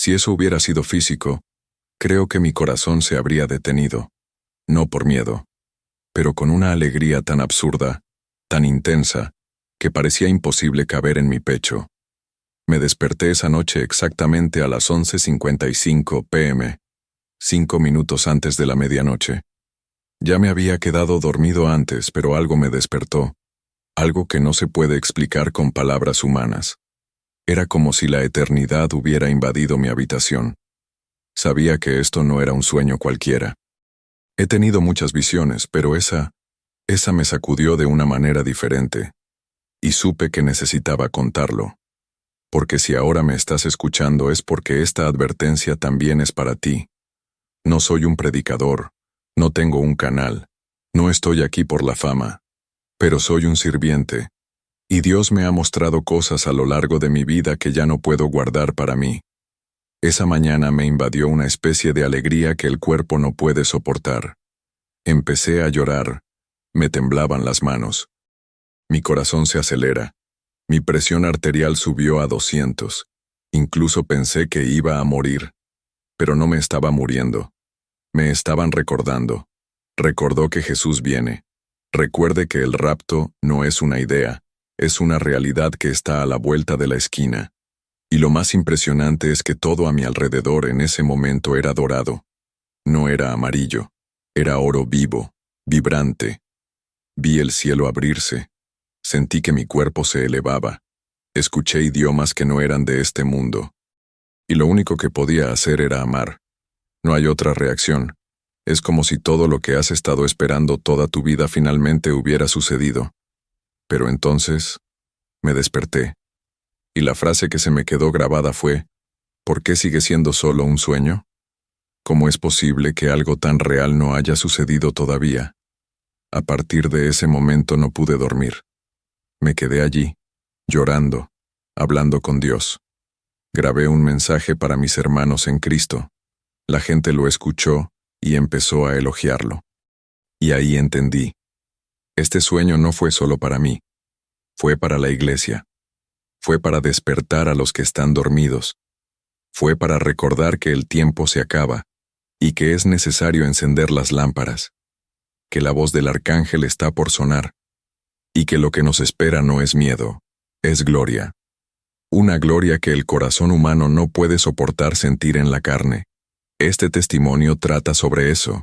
Si eso hubiera sido físico, creo que mi corazón se habría detenido, no por miedo, pero con una alegría tan absurda, tan intensa, que parecía imposible caber en mi pecho. Me desperté esa noche exactamente a las 11:55 p.m., 5 minutos antes de la medianoche. Ya me había quedado dormido antes, pero algo me despertó, algo que no se puede explicar con palabras humanas. Era como si la eternidad hubiera invadido mi habitación. Sabía que esto no era un sueño cualquiera. He tenido muchas visiones, pero esa me sacudió de una manera diferente, y supe que necesitaba contarlo. Porque si ahora me estás escuchando es porque esta advertencia también es para ti. No soy un predicador, no tengo un canal, no estoy aquí por la fama, pero soy un sirviente, y Dios me ha mostrado cosas a lo largo de mi vida que ya no puedo guardar para mí. Esa mañana me invadió una especie de alegría que el cuerpo no puede soportar. Empecé a llorar, me temblaban las manos. Mi corazón se acelera. Mi presión arterial subió a 200. Incluso pensé que iba a morir. Pero no me estaba muriendo. Me estaban recordando. Recordó que Jesús viene. Recuerde que el rapto no es una idea, es una realidad que está a la vuelta de la esquina. Y lo más impresionante es que todo a mi alrededor en ese momento era dorado. No era amarillo. Era oro vivo, vibrante. Vi el cielo abrirse. Sentí que mi cuerpo se elevaba. Escuché idiomas que no eran de este mundo. Y lo único que podía hacer era amar. No hay otra reacción. Es como si todo lo que has estado esperando toda tu vida finalmente hubiera sucedido. Pero entonces, me desperté. Y la frase que se me quedó grabada fue, ¿por qué sigue siendo solo un sueño? ¿Cómo es posible que algo tan real no haya sucedido todavía? A partir de ese momento no pude dormir. Me quedé allí, llorando, hablando con Dios. Grabé un mensaje para mis hermanos en Cristo. La gente lo escuchó y empezó a elogiarlo. Y ahí entendí. Este sueño no fue solo para mí. Fue para la iglesia. Fue para despertar a los que están dormidos. Fue para recordar que el tiempo se acaba y que es necesario encender las lámparas. Que la voz del arcángel está por sonar. Y que lo que nos espera no es miedo, es gloria. Una gloria que el corazón humano no puede soportar sentir en la carne. Este testimonio trata sobre eso.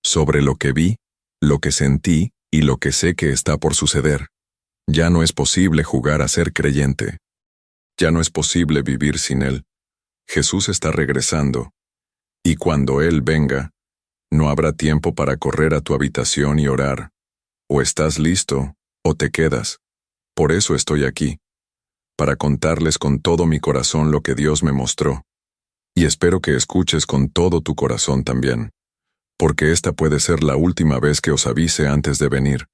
Sobre lo que vi, lo que sentí y lo que sé que está por suceder. Ya no es posible jugar a ser creyente. Ya no es posible vivir sin Él. Jesús está regresando. Y cuando Él venga, no habrá tiempo para correr a tu habitación y orar. O estás listo, o te quedas. Por eso estoy aquí. Para contarles con todo mi corazón lo que Dios me mostró. Y espero que escuches con todo tu corazón también. Porque esta puede ser la última vez que os avise antes de venir.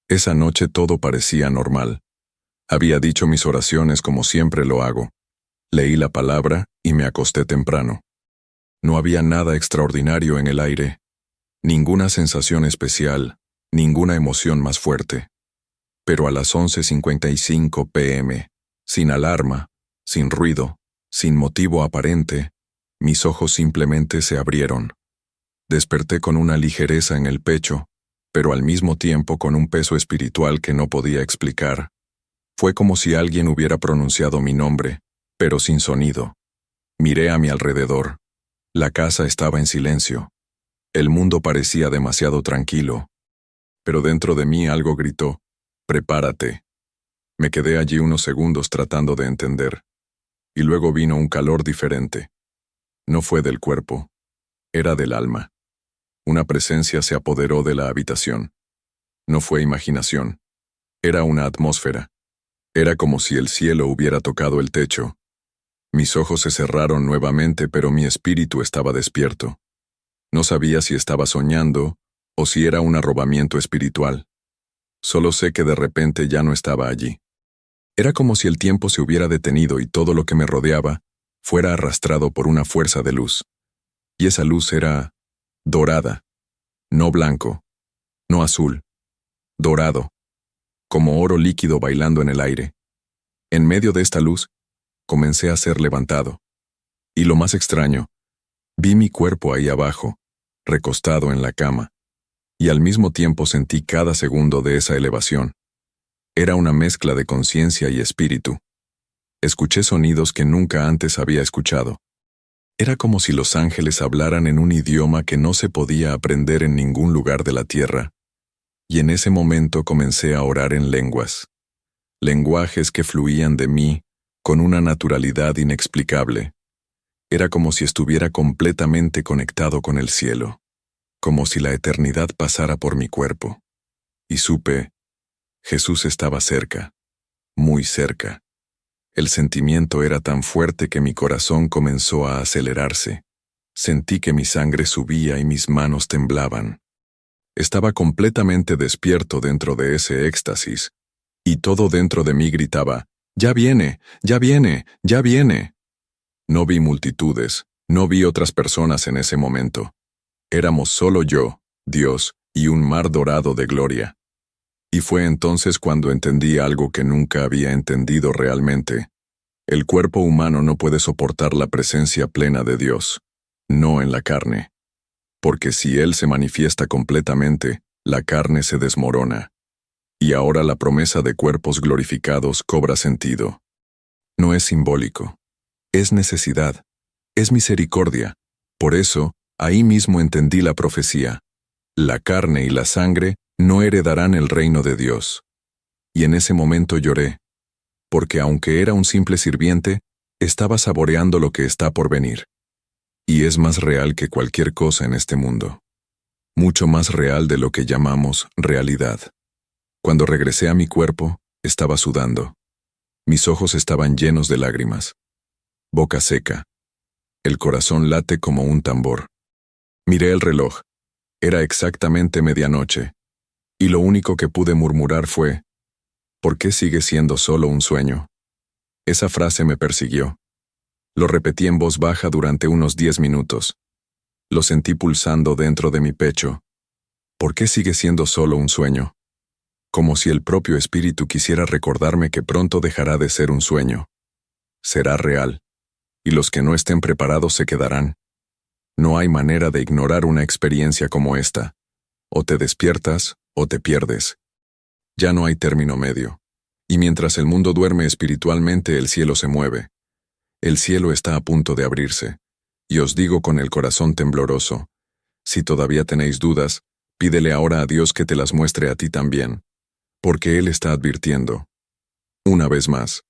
Esa noche todo parecía normal. Había dicho mis oraciones como siempre lo hago. Leí la palabra y me acosté temprano. No había nada extraordinario en el aire. Ninguna sensación especial, ninguna emoción más fuerte. Pero a las 11:55 p.m., sin alarma, sin ruido, sin motivo aparente, mis ojos simplemente se abrieron. Desperté con una ligereza en el pecho, pero al mismo tiempo con un peso espiritual que no podía explicar. Fue como si alguien hubiera pronunciado mi nombre, pero sin sonido. Miré a mi alrededor. La casa estaba en silencio. El mundo parecía demasiado tranquilo. Pero dentro de mí algo gritó, «Prepárate». Me quedé allí unos segundos tratando de entender. Y luego vino un calor diferente. No fue del cuerpo, era del alma. Una presencia se apoderó de la habitación. No fue imaginación. Era una atmósfera. Era como si el cielo hubiera tocado el techo. Mis ojos se cerraron nuevamente, pero mi espíritu estaba despierto. No sabía si estaba soñando o si era un arrobamiento espiritual. Solo sé que de repente ya no estaba allí. Era como si el tiempo se hubiera detenido y todo lo que me rodeaba fuera arrastrado por una fuerza de luz. Y esa luz era dorada, no blanco, no azul, dorado, como oro líquido bailando en el aire. En medio de esta luz, comencé a ser levantado. Y lo más extraño, vi mi cuerpo ahí abajo, recostado en la cama, y al mismo tiempo sentí cada segundo de esa elevación. Era una mezcla de conciencia y espíritu. Escuché sonidos que nunca antes había escuchado. Era como si los ángeles hablaran en un idioma que no se podía aprender en ningún lugar de la tierra. Y en ese momento comencé a orar en lenguas. Lenguajes que fluían de mí con una naturalidad inexplicable. Era como si estuviera completamente conectado con el cielo, como si la eternidad pasara por mi cuerpo. Y supe, Jesús estaba cerca, muy cerca. El sentimiento era tan fuerte que mi corazón comenzó a acelerarse. Sentí que mi sangre subía y mis manos temblaban. Estaba completamente despierto dentro de ese éxtasis, y todo dentro de mí gritaba, «¡Ya viene! ¡Ya viene! ¡Ya viene!». No vi multitudes, no vi otras personas en ese momento. Éramos solo yo, Dios, y un mar dorado de gloria. Y fue entonces cuando entendí algo que nunca había entendido realmente. El cuerpo humano no puede soportar la presencia plena de Dios, no en la carne. Porque si Él se manifiesta completamente, la carne se desmorona. Y ahora la promesa de cuerpos glorificados cobra sentido. No es simbólico. Es necesidad. Es misericordia. Por eso, ahí mismo entendí la profecía. La carne y la sangre no heredarán el reino de Dios. Y en ese momento lloré, porque aunque era un simple sirviente, estaba saboreando lo que está por venir. Y es más real que cualquier cosa en este mundo. Mucho más real de lo que llamamos realidad. Cuando regresé a mi cuerpo, estaba sudando. Mis ojos estaban llenos de lágrimas. Boca seca. El corazón late como un tambor. Miré el reloj. Era exactamente medianoche. Y lo único que pude murmurar fue, ¿por qué sigue siendo solo un sueño? Esa frase me persiguió. Lo repetí en voz baja durante unos 10 minutos. Lo sentí pulsando dentro de mi pecho. ¿Por qué sigue siendo solo un sueño? Como si el propio espíritu quisiera recordarme que pronto dejará de ser un sueño. Será real. Y los que no estén preparados se quedarán. No hay manera de ignorar una experiencia como esta. O te despiertas, o te pierdes. Ya no hay término medio. Y mientras el mundo duerme espiritualmente, el cielo se mueve. El cielo está a punto de abrirse. Y os digo con el corazón tembloroso, si todavía tenéis dudas, pídele ahora a Dios que te las muestre a ti también. Porque Él está advirtiendo. Una vez más,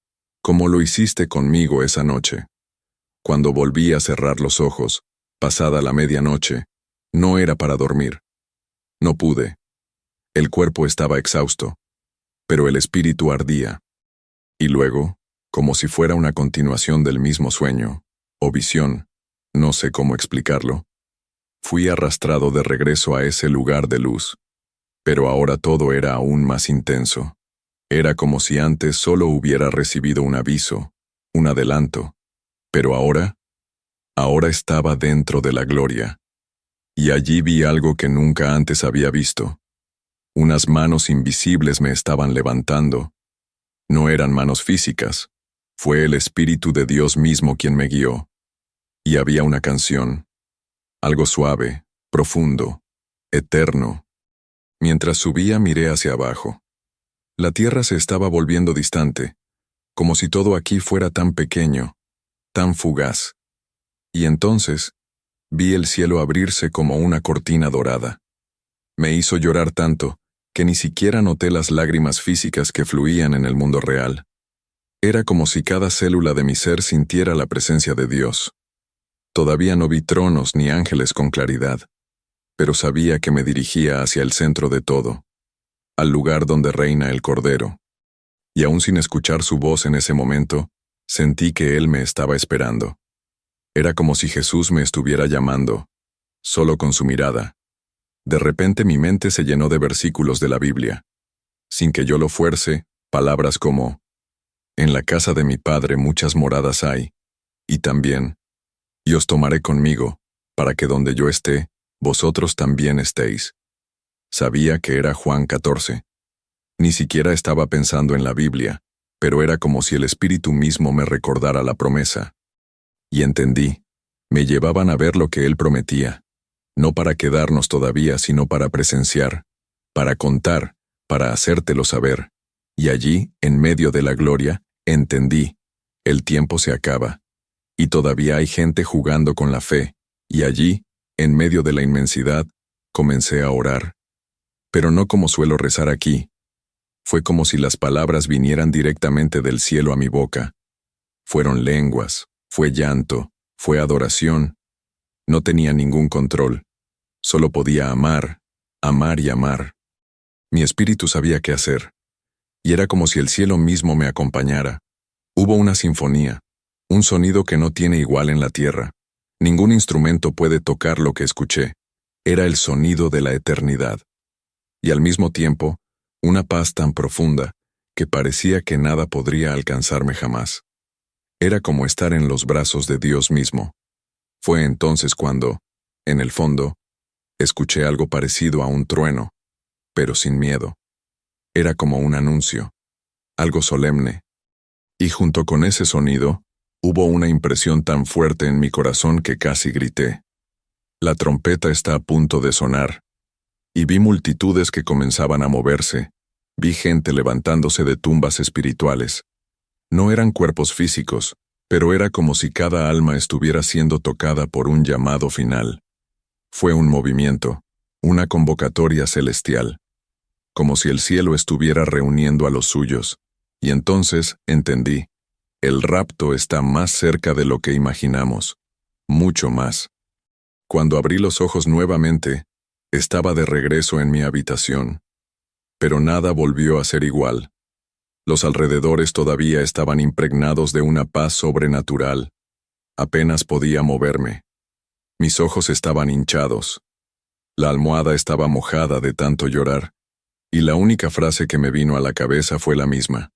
como lo hiciste conmigo esa noche. Cuando volví a cerrar los ojos, pasada la medianoche, no era para dormir. No pude. El cuerpo estaba exhausto, pero el espíritu ardía. Y luego, como si fuera una continuación del mismo sueño, o visión, no sé cómo explicarlo, fui arrastrado de regreso a ese lugar de luz. Pero ahora todo era aún más intenso. Era como si antes solo hubiera recibido un aviso, un adelanto. Pero ahora estaba dentro de la gloria. Y allí vi algo que nunca antes había visto. Unas manos invisibles me estaban levantando. No eran manos físicas. Fue el Espíritu de Dios mismo quien me guió. Y había una canción. Algo suave, profundo, eterno. Mientras subía miré hacia abajo. La tierra se estaba volviendo distante, como si todo aquí fuera tan pequeño, tan fugaz. Y entonces, vi el cielo abrirse como una cortina dorada. Me hizo llorar tanto, que ni siquiera noté las lágrimas físicas que fluían en el mundo real. Era como si cada célula de mi ser sintiera la presencia de Dios. Todavía no vi tronos ni ángeles con claridad, pero sabía que me dirigía hacia el centro de todo, al lugar donde reina el Cordero. Y aún sin escuchar su voz en ese momento, sentí que Él me estaba esperando. Era como si Jesús me estuviera llamando, solo con su mirada. De repente mi mente se llenó de versículos de la Biblia. Sin que yo lo fuerce, palabras como, en la casa de mi Padre muchas moradas hay, y también, y os tomaré conmigo, para que donde yo esté, vosotros también estéis. Sabía que era Juan 14. Ni siquiera estaba pensando en la Biblia, pero era como si el Espíritu mismo me recordara la promesa. Y entendí. Me llevaban a ver lo que él prometía. No para quedarnos todavía, sino para presenciar, para contar, para hacértelo saber. Y allí, en medio de la gloria, entendí. El tiempo se acaba. Y todavía hay gente jugando con la fe. Y allí, en medio de la inmensidad, comencé a orar. Pero no como suelo rezar aquí. Fue como si las palabras vinieran directamente del cielo a mi boca. Fueron lenguas, fue llanto, fue adoración. No tenía ningún control. Solo podía amar, amar y amar. Mi espíritu sabía qué hacer. Y era como si el cielo mismo me acompañara. Hubo una sinfonía, un sonido que no tiene igual en la tierra. Ningún instrumento puede tocar lo que escuché. Era el sonido de la eternidad. Y al mismo tiempo, una paz tan profunda que parecía que nada podría alcanzarme jamás. Era como estar en los brazos de Dios mismo. Fue entonces cuando, en el fondo, escuché algo parecido a un trueno, pero sin miedo. Era como un anuncio, algo solemne. Y junto con ese sonido, hubo una impresión tan fuerte en mi corazón que casi grité. La trompeta está a punto de sonar. Y vi multitudes que comenzaban a moverse. Vi gente levantándose de tumbas espirituales. No eran cuerpos físicos, pero era como si cada alma estuviera siendo tocada por un llamado final. Fue un movimiento, una convocatoria celestial. Como si el cielo estuviera reuniendo a los suyos. Y entonces entendí. El rapto está más cerca de lo que imaginamos. Mucho más. Cuando abrí los ojos nuevamente, estaba de regreso en mi habitación. Pero nada volvió a ser igual. Los alrededores todavía estaban impregnados de una paz sobrenatural. Apenas podía moverme. Mis ojos estaban hinchados. La almohada estaba mojada de tanto llorar. Y la única frase que me vino a la cabeza fue la misma.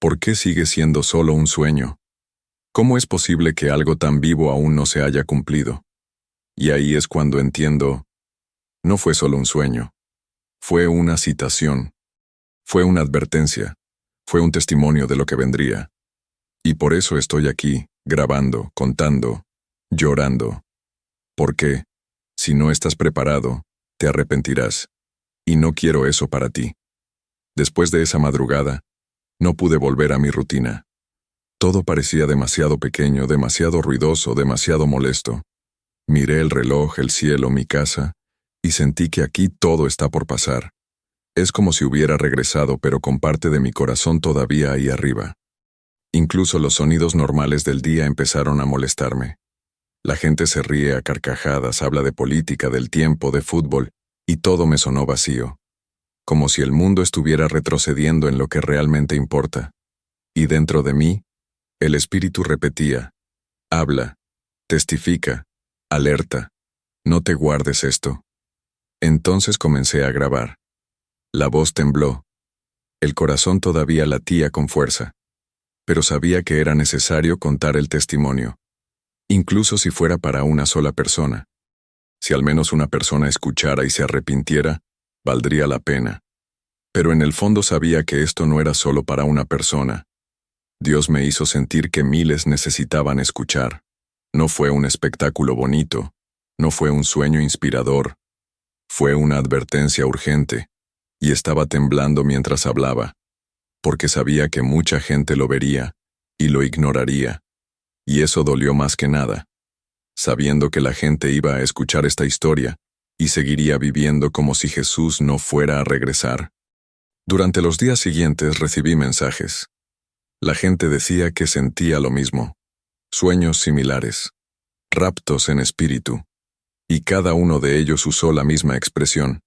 ¿Por qué sigue siendo solo un sueño? ¿Cómo es posible que algo tan vivo aún no se haya cumplido? Y ahí es cuando entiendo, no fue solo un sueño. Fue una citación. Fue una advertencia. Fue un testimonio de lo que vendría. Y por eso estoy aquí, grabando, contando, llorando. Porque, si no estás preparado, te arrepentirás. Y no quiero eso para ti. Después de esa madrugada, no pude volver a mi rutina. Todo parecía demasiado pequeño, demasiado ruidoso, demasiado molesto. Miré el reloj, el cielo, mi casa, y sentí que aquí todo está por pasar. Es como si hubiera regresado, pero con parte de mi corazón todavía ahí arriba. Incluso los sonidos normales del día empezaron a molestarme. La gente se ríe a carcajadas, habla de política, del tiempo, de fútbol, y todo me sonó vacío. Como si el mundo estuviera retrocediendo en lo que realmente importa. Y dentro de mí, el espíritu repetía, habla, testifica, alerta, no te guardes esto. Entonces comencé a grabar. La voz tembló. El corazón todavía latía con fuerza. Pero sabía que era necesario contar el testimonio. Incluso si fuera para una sola persona. Si al menos una persona escuchara y se arrepintiera, valdría la pena. Pero en el fondo sabía que esto no era solo para una persona. Dios me hizo sentir que miles necesitaban escuchar. No fue un espectáculo bonito, no fue un sueño inspirador. Fue una advertencia urgente, y estaba temblando mientras hablaba, porque sabía que mucha gente lo vería, y lo ignoraría. Y eso dolió más que nada, sabiendo que la gente iba a escuchar esta historia, y seguiría viviendo como si Jesús no fuera a regresar. Durante los días siguientes recibí mensajes. La gente decía que sentía lo mismo, sueños similares, raptos en espíritu, y cada uno de ellos usó la misma expresión.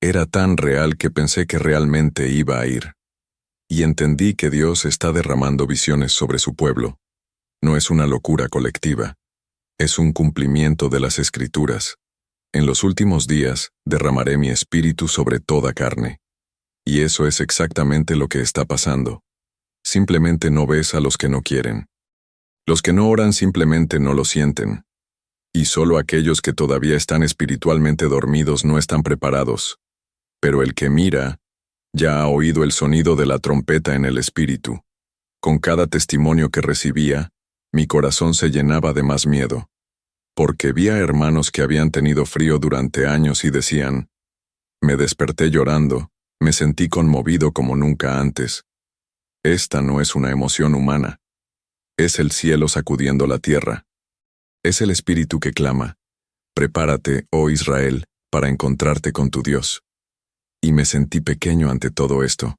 Era tan real que pensé que realmente iba a ir. Y entendí que Dios está derramando visiones sobre su pueblo. No es una locura colectiva, es un cumplimiento de las Escrituras. En los últimos días derramaré mi espíritu sobre toda carne. Y eso es exactamente lo que está pasando. Simplemente no ves a los que no quieren. Los que no oran simplemente no lo sienten. Y solo aquellos que todavía están espiritualmente dormidos no están preparados. Pero el que mira, ya ha oído el sonido de la trompeta en el espíritu. Con cada testimonio que recibía, Mi corazón se llenaba de más miedo, porque vi a hermanos que habían tenido frío durante años y decían, me desperté llorando, me sentí conmovido como nunca antes. Esta no es una emoción humana. Es el cielo sacudiendo la tierra. Es el espíritu que clama, prepárate, oh Israel, para encontrarte con tu Dios. Y me sentí pequeño ante todo esto.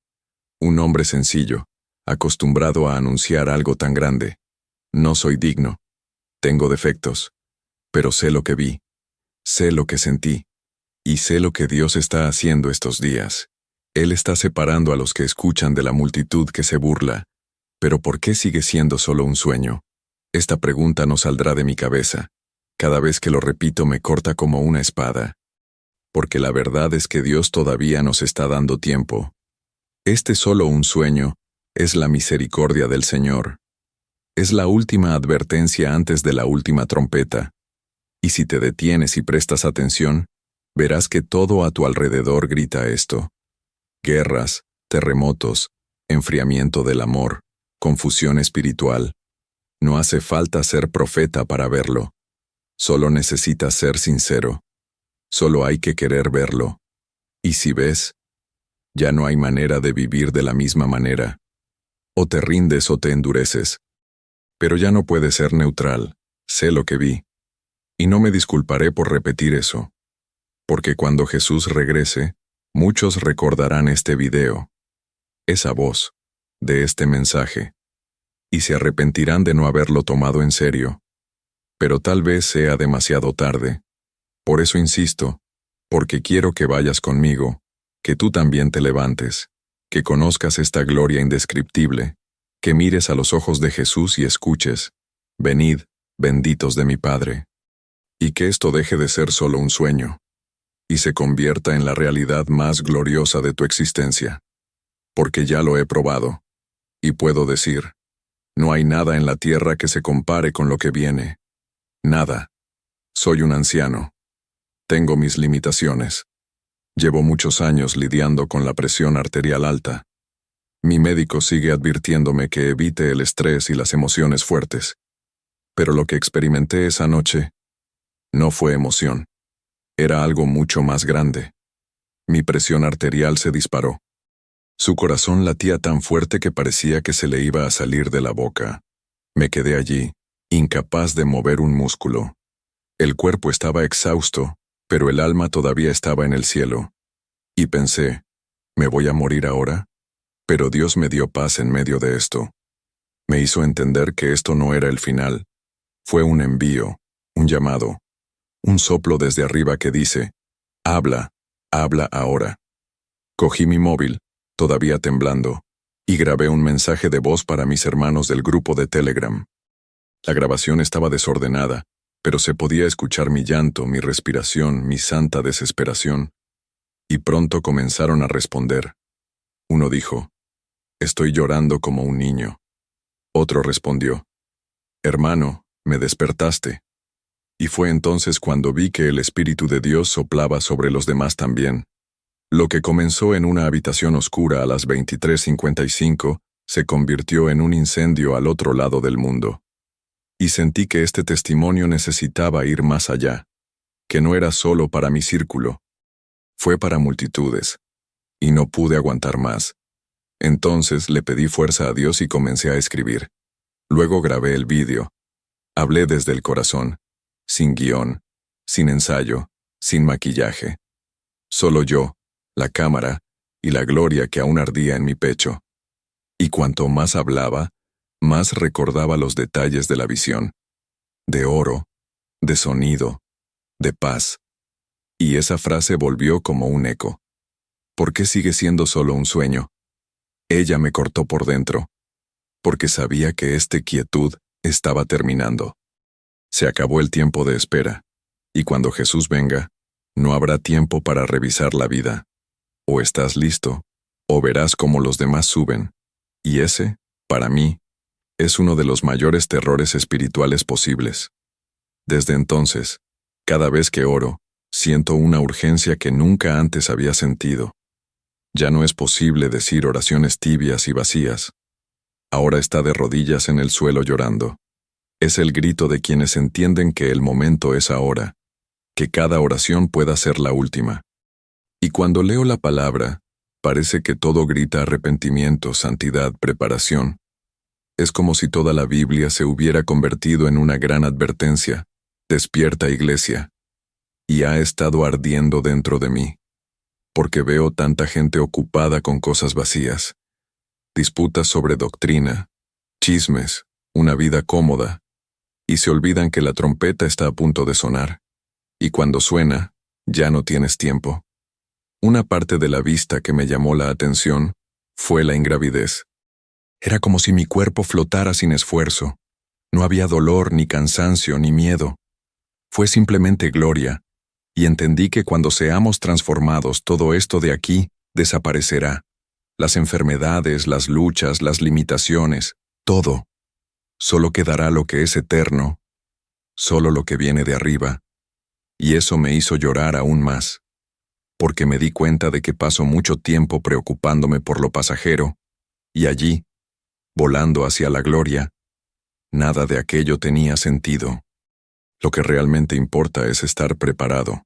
Un hombre sencillo, acostumbrado a anunciar algo tan grande. No soy digno. Tengo defectos. Pero sé lo que vi. Sé lo que sentí. Y sé lo que Dios está haciendo estos días. Él está separando a los que escuchan de la multitud que se burla. ¿Pero por qué sigue siendo solo un sueño? Esta pregunta no saldrá de mi cabeza. Cada vez que lo repito me corta como una espada. Porque la verdad es que Dios todavía nos está dando tiempo. Este solo un sueño es la misericordia del Señor. Es la última advertencia antes de la última trompeta. Y si te detienes y prestas atención, verás que todo a tu alrededor grita esto. Guerras, terremotos, enfriamiento del amor, confusión espiritual. No hace falta ser profeta para verlo. Solo necesitas ser sincero. Solo hay que querer verlo. Y si ves, ya no hay manera de vivir de la misma manera. O te rindes o te endureces. Pero ya no puedes ser neutral. Sé lo que vi. Y no me disculparé por repetir eso. Porque cuando Jesús regrese, muchos recordarán este video, esa voz, de este mensaje, y se arrepentirán de no haberlo tomado en serio. Pero tal vez sea demasiado tarde. Por eso insisto, porque quiero que vayas conmigo, que tú también te levantes, que conozcas esta gloria indescriptible, que mires a los ojos de Jesús y escuches, venid, benditos de mi Padre. Y que esto deje de ser solo un sueño, y se convierta en la realidad más gloriosa de tu existencia. Porque ya lo he probado, y puedo decir, no hay nada en la tierra que se compare con lo que viene. Nada. Soy un anciano. Tengo mis limitaciones. Llevo muchos años lidiando con la presión arterial alta. Mi médico sigue advirtiéndome que evite el estrés y las emociones fuertes. Pero lo que experimenté esa noche no fue emoción. Era algo mucho más grande. Mi presión arterial se disparó. Su corazón latía tan fuerte que parecía que se le iba a salir de la boca. Me quedé allí, incapaz de mover un músculo. El cuerpo estaba exhausto, pero el alma todavía estaba en el cielo. Y pensé, ¿me voy a morir ahora? Pero Dios me dio paz en medio de esto. Me hizo entender que esto no era el final. Fue un envío, un llamado. Un soplo desde arriba que dice, habla, habla ahora. Cogí mi móvil, todavía temblando, y grabé un mensaje de voz para mis hermanos del grupo de Telegram. La grabación estaba desordenada, pero se podía escuchar mi llanto, mi respiración, mi santa desesperación. Y pronto comenzaron a responder. Uno dijo, estoy llorando como un niño. Otro respondió, hermano, me despertaste. Y fue entonces cuando vi que el Espíritu de Dios soplaba sobre los demás también. Lo que comenzó en una habitación oscura a las 23:55 se convirtió en un incendio al otro lado del mundo. Y sentí que este testimonio necesitaba ir más allá, que no era solo para mi círculo, fue para multitudes, y no pude aguantar más. Entonces le pedí fuerza a Dios y comencé a escribir. Luego grabé el vídeo. Hablé desde el corazón. Sin guión, sin ensayo, sin maquillaje. Solo yo, la cámara y la gloria que aún ardía en mi pecho. Y cuanto más hablaba, más recordaba los detalles de la visión. De oro, de sonido, de paz. Y esa frase volvió como un eco. ¿Por qué sigue siendo solo un sueño? Ella me cortó por dentro, porque sabía que esta quietud estaba terminando. Se acabó el tiempo de espera, y cuando Jesús venga, no habrá tiempo para revisar la vida. O estás listo, o verás cómo los demás suben. Y ese, para mí, es uno de los mayores terrores espirituales posibles. Desde entonces, cada vez que oro, siento una urgencia que nunca antes había sentido. Ya no es posible decir oraciones tibias y vacías. Ahora está de rodillas en el suelo llorando. Es el grito de quienes entienden que el momento es ahora, que cada oración pueda ser la última. Y cuando leo la palabra, parece que todo grita arrepentimiento, santidad, preparación. Es como si toda la Biblia se hubiera convertido en una gran advertencia. Despierta, iglesia. Y ha estado ardiendo dentro de mí, porque veo tanta gente ocupada con cosas vacías. Disputas sobre doctrina, chismes, una vida cómoda, y se olvidan que la trompeta está a punto de sonar. Y cuando suena, ya no tienes tiempo. Una parte de la vista que me llamó la atención fue la ingravidez. Era como si mi cuerpo flotara sin esfuerzo. No había dolor, ni cansancio, ni miedo. Fue simplemente gloria, y entendí que cuando seamos transformados todo esto de aquí desaparecerá. Las enfermedades, las luchas, las limitaciones, todo. Solo quedará lo que es eterno, solo lo que viene de arriba. Y eso me hizo llorar aún más, porque me di cuenta de que paso mucho tiempo preocupándome por lo pasajero, y allí, volando hacia la gloria, nada de aquello tenía sentido. Lo que realmente importa es estar preparado,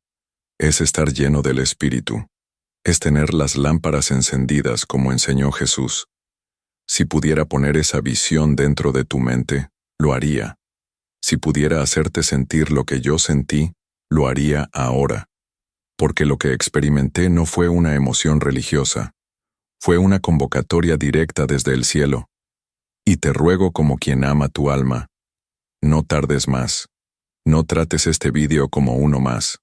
es estar lleno del Espíritu, es tener las lámparas encendidas como enseñó Jesús. Si pudiera poner esa visión dentro de tu mente, lo haría. Si pudiera hacerte sentir lo que yo sentí, lo haría ahora. Porque lo que experimenté no fue una emoción religiosa, fue una convocatoria directa desde el cielo. Y te ruego como quien ama tu alma, no tardes más. No trates este vídeo como uno más,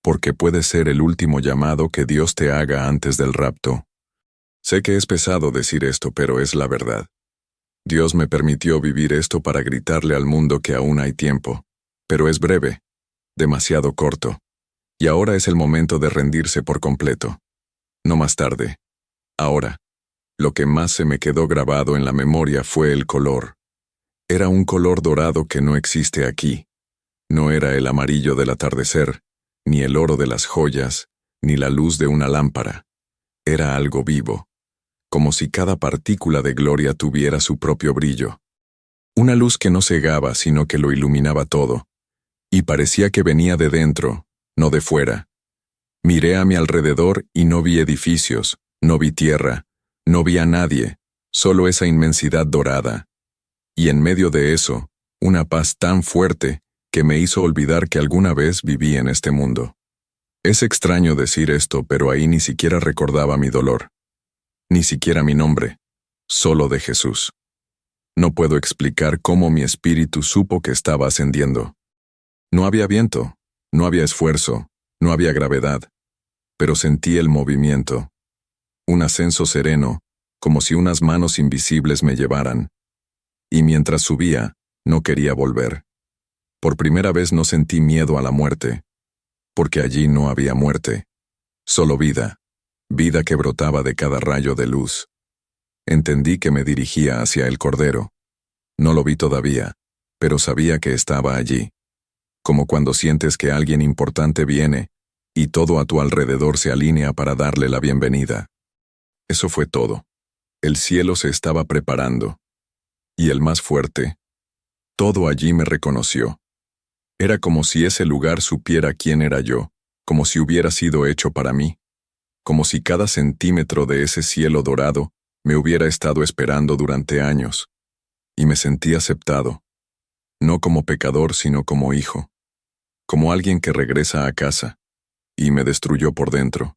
porque puede ser el último llamado que Dios te haga antes del rapto. Sé que es pesado decir esto, pero es la verdad. Dios me permitió vivir esto para gritarle al mundo que aún hay tiempo, pero es breve, demasiado corto, y ahora es el momento de rendirse por completo. No más tarde. Ahora. Lo que más se me quedó grabado en la memoria fue el color. Era un color dorado que no existe aquí. No era el amarillo del atardecer, ni el oro de las joyas, ni la luz de una lámpara. Era algo vivo, como si cada partícula de gloria tuviera su propio brillo. Una luz que no cegaba, sino que lo iluminaba todo, y parecía que venía de dentro, no de fuera. Miré a mi alrededor y no vi edificios, no vi tierra, no vi a nadie, solo esa inmensidad dorada. Y en medio de eso, una paz tan fuerte que me hizo olvidar que alguna vez viví en este mundo. Es extraño decir esto, pero ahí ni siquiera recordaba mi dolor. Ni siquiera mi nombre, solo de Jesús. No puedo explicar cómo mi espíritu supo que estaba ascendiendo. No había viento, no había esfuerzo, no había gravedad, pero sentí el movimiento. Un ascenso sereno, como si unas manos invisibles me llevaran. Y mientras subía, no quería volver. Por primera vez no sentí miedo a la muerte, porque allí no había muerte, solo vida, vida que brotaba de cada rayo de luz. Entendí que me dirigía hacia el Cordero. No lo vi todavía, pero sabía que estaba allí. Como cuando sientes que alguien importante viene, y todo a tu alrededor se alinea para darle la bienvenida. Eso fue todo. El cielo se estaba preparando. Y el más fuerte, todo allí me reconoció. Era como si ese lugar supiera quién era yo, como si hubiera sido hecho para mí, como si cada centímetro de ese cielo dorado me hubiera estado esperando durante años. Y me sentí aceptado, no como pecador sino como hijo, como alguien que regresa a casa, y me destruyó por dentro.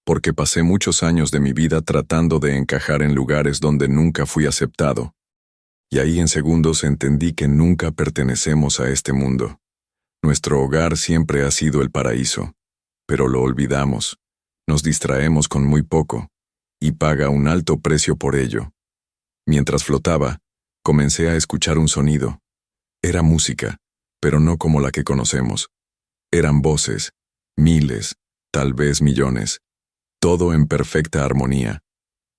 Porque pasé muchos años de mi vida tratando de encajar en lugares donde nunca fui aceptado. Y ahí en segundos entendí que nunca pertenecemos a este mundo. Nuestro hogar siempre ha sido el paraíso, pero lo olvidamos, nos distraemos con muy poco, y paga un alto precio por ello. Mientras flotaba, comencé a escuchar un sonido. Era música, pero no como la que conocemos. Eran voces, miles, tal vez millones. Todo en perfecta armonía,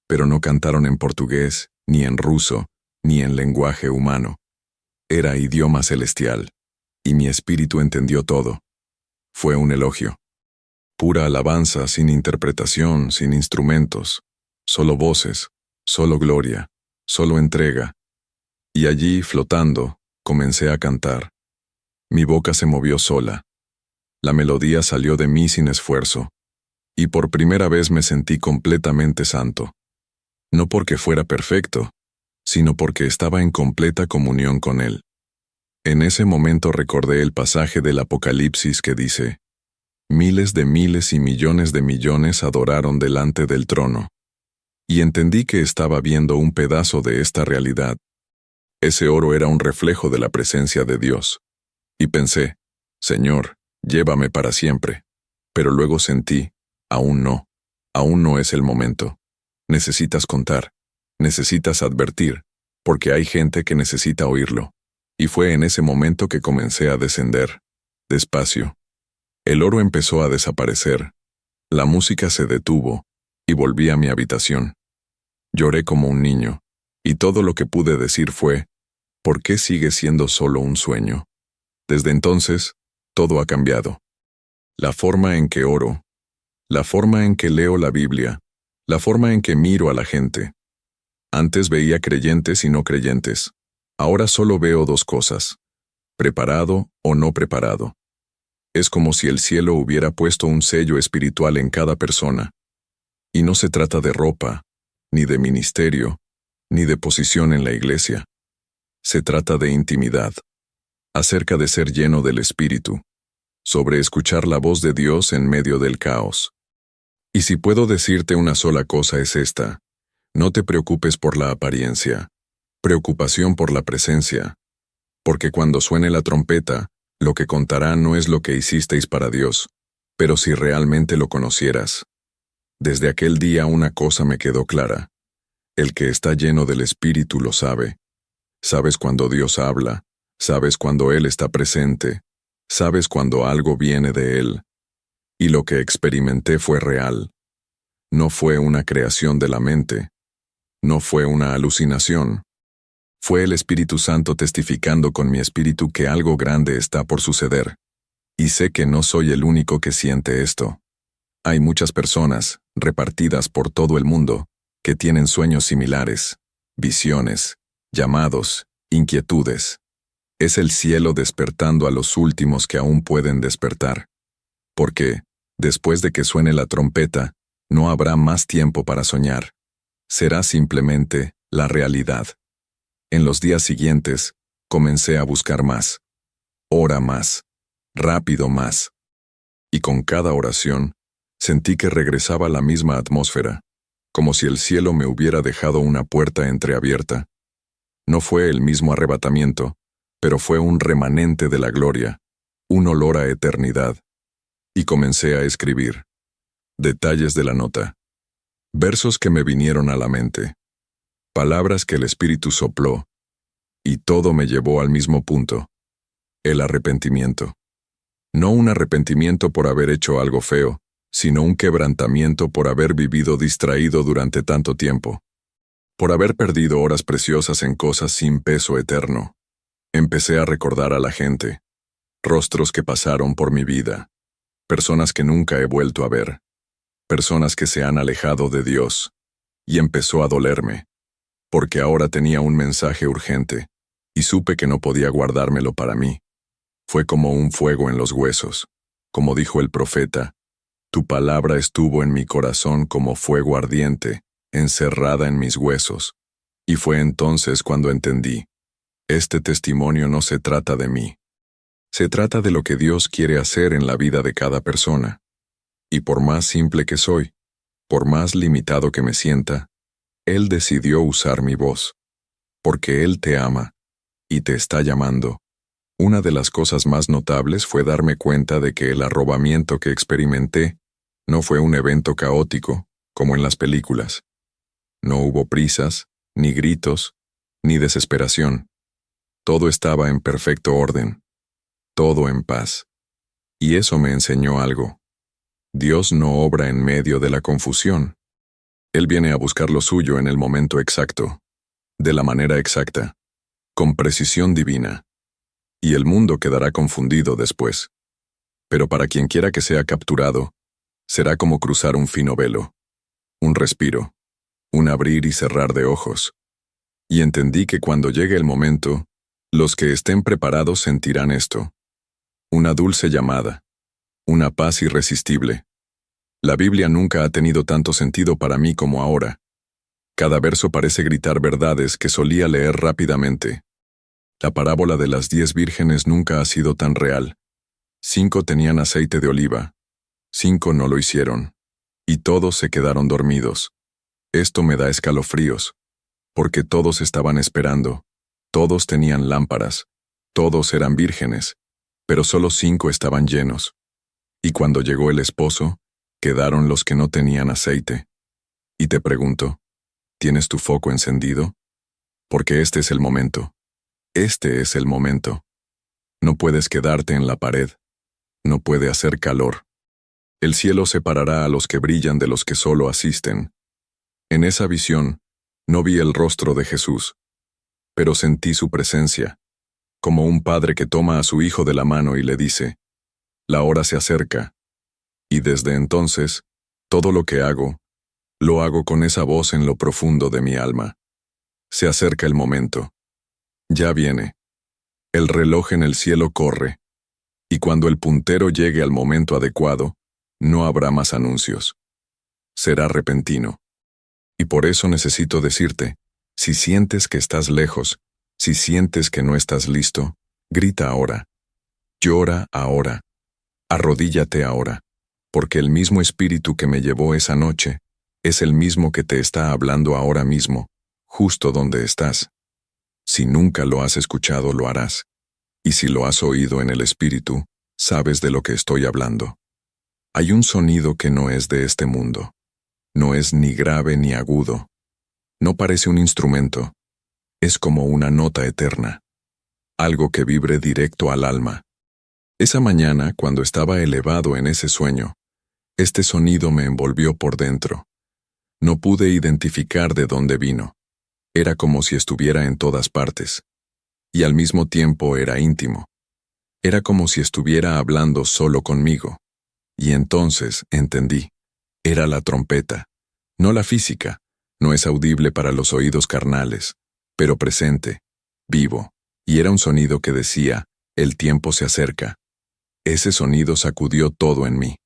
pero no cantaron en portugués, ni en ruso, ni en lenguaje humano. Era idioma celestial, y mi espíritu entendió todo. Fue un elogio. Pura alabanza, sin interpretación, sin instrumentos, solo voces, solo gloria, solo entrega. Y allí, flotando, Comencé a cantar. Mi boca se movió sola. La melodía salió de mí sin esfuerzo. Y por primera vez me sentí completamente santo. No porque fuera perfecto, sino porque estaba en completa comunión con Él. En ese momento recordé el pasaje del Apocalipsis que dice: miles y millones de millones adoraron delante del trono. Y entendí que estaba viendo un pedazo de esta realidad. Ese oro era un reflejo de la presencia de Dios. Y pensé: Señor, llévame para siempre. Pero luego sentí: aún no es el momento. Necesitas contar, necesitas advertir, porque hay gente que necesita oírlo. Y fue en ese momento que comencé a descender, despacio. El oro empezó a desaparecer, la música se detuvo, y volví a mi habitación. Lloré como un niño, y todo lo que pude decir fue: ¿por qué sigue siendo solo un sueño? Desde entonces, todo ha cambiado. La forma en que oro, la forma en que leo la Biblia, la forma en que miro a la gente. Antes veía creyentes y no creyentes. Ahora solo veo dos cosas: preparado o no preparado. Es como si el cielo hubiera puesto un sello espiritual en cada persona. Y no se trata de ropa, ni de ministerio, ni de posición en la iglesia. Se trata de intimidad, acerca de ser lleno del Espíritu, sobre escuchar la voz de Dios en medio del caos. Y si puedo decirte una sola cosa es esta: no te preocupes por la apariencia, preocupación por la presencia, porque cuando suene la trompeta, lo que contará no es lo que hicisteis para Dios, pero si realmente lo conocieras. Desde aquel día una cosa me quedó clara: el que está lleno del Espíritu lo sabe. Sabes cuando Dios habla, sabes cuando Él está presente, sabes cuando algo viene de Él. Y lo que experimenté fue real. No fue una creación de la mente. No fue una alucinación. Fue el Espíritu Santo testificando con mi espíritu que algo grande está por suceder. Y sé que no soy el único que siente esto. Hay muchas personas, repartidas por todo el mundo, que tienen sueños similares, visiones, llamados, inquietudes. Es el cielo despertando a los últimos que aún pueden despertar. Porque, después de que suene la trompeta, no habrá más tiempo para soñar. Será simplemente la realidad. En los días siguientes, comencé a buscar más. Ora más. Rápido más. Y con cada oración, sentí que regresaba la misma atmósfera, como si el cielo me hubiera dejado una puerta entreabierta. No fue el mismo arrebatamiento, pero fue un remanente de la gloria, un olor a eternidad. Y comencé a escribir. Detalles de la nota. Versos que me vinieron a la mente. Palabras que el Espíritu sopló. Y todo me llevó al mismo punto. El arrepentimiento. No un arrepentimiento por haber hecho algo feo, sino un quebrantamiento por haber vivido distraído durante tanto tiempo. Por haber perdido horas preciosas en cosas sin peso eterno. Empecé a recordar a la gente. Rostros que pasaron por mi vida. Personas que nunca he vuelto a ver. Personas que se han alejado de Dios. Y empezó a dolerme. Porque ahora tenía un mensaje urgente, y supe que no podía guardármelo para mí. Fue como un fuego en los huesos. Como dijo el profeta: tu palabra estuvo en mi corazón como fuego ardiente, encerrada en mis huesos. Y fue entonces cuando entendí: este testimonio no se trata de mí. Se trata de lo que Dios quiere hacer en la vida de cada persona. Y por más simple que soy, por más limitado que me sienta, Él decidió usar mi voz. Porque Él te ama, y te está llamando. Una de las cosas más notables fue darme cuenta de que el arrobamiento que experimenté no fue un evento caótico, como en las películas. No hubo prisas, ni gritos, ni desesperación. Todo estaba en perfecto orden. Todo en paz. Y eso me enseñó algo. Dios no obra en medio de la confusión. Él viene a buscar lo suyo en el momento exacto, de la manera exacta, con precisión divina. Y el mundo quedará confundido después. Pero para quien quiera que sea capturado, será como cruzar un fino velo, un respiro, un abrir y cerrar de ojos. Y entendí que cuando llegue el momento, Los que estén preparados sentirán esto. Una dulce llamada. Una paz irresistible. La Biblia nunca ha tenido tanto sentido para mí como ahora. Cada verso parece gritar verdades que solía leer rápidamente. La parábola de las 10 vírgenes nunca ha sido tan real. 5 tenían aceite de oliva. 5 no lo hicieron. Y todos se quedaron dormidos. Esto me da escalofríos. Porque todos estaban esperando. Todos tenían lámparas. Todos eran vírgenes. Pero solo 5 estaban llenos. Y cuando llegó el esposo, quedaron los que no tenían aceite. Y te pregunto, ¿tienes tu foco encendido? Porque este es el momento. Este es el momento. No puedes quedarte en la pared. No puede hacer calor. El cielo separará a los que brillan de los que solo asisten. En esa visión, no vi el rostro de Jesús, pero sentí su presencia, como un padre que toma a su hijo de la mano y le dice, la hora se acerca. Y desde entonces, todo lo que hago, lo hago con esa voz en lo profundo de mi alma. Se acerca el momento. Ya viene. El reloj en el cielo corre. Y cuando el puntero llegue al momento adecuado, no habrá más anuncios. Será repentino. Y por eso necesito decirte, si sientes que estás lejos, si sientes que no estás listo, grita ahora. Llora ahora. Arrodíllate ahora. Porque el mismo espíritu que me llevó esa noche, es el mismo que te está hablando ahora mismo, justo donde estás. Si nunca lo has escuchado, lo harás. Y si lo has oído en el espíritu, sabes de lo que estoy hablando. Hay un sonido que no es de este mundo. No es ni grave ni agudo. No parece un instrumento. Es como una nota eterna. Algo que vibre directo al alma. Esa mañana, cuando estaba elevado en ese sueño, este sonido me envolvió por dentro. No pude identificar de dónde vino. Era como si estuviera en todas partes. Y al mismo tiempo era íntimo. Era como si estuviera hablando solo conmigo. Y entonces entendí. Era la trompeta. No la física. No es audible para los oídos carnales, pero presente, vivo. Y era un sonido que decía, el tiempo se acerca. Ese sonido sacudió todo en mí.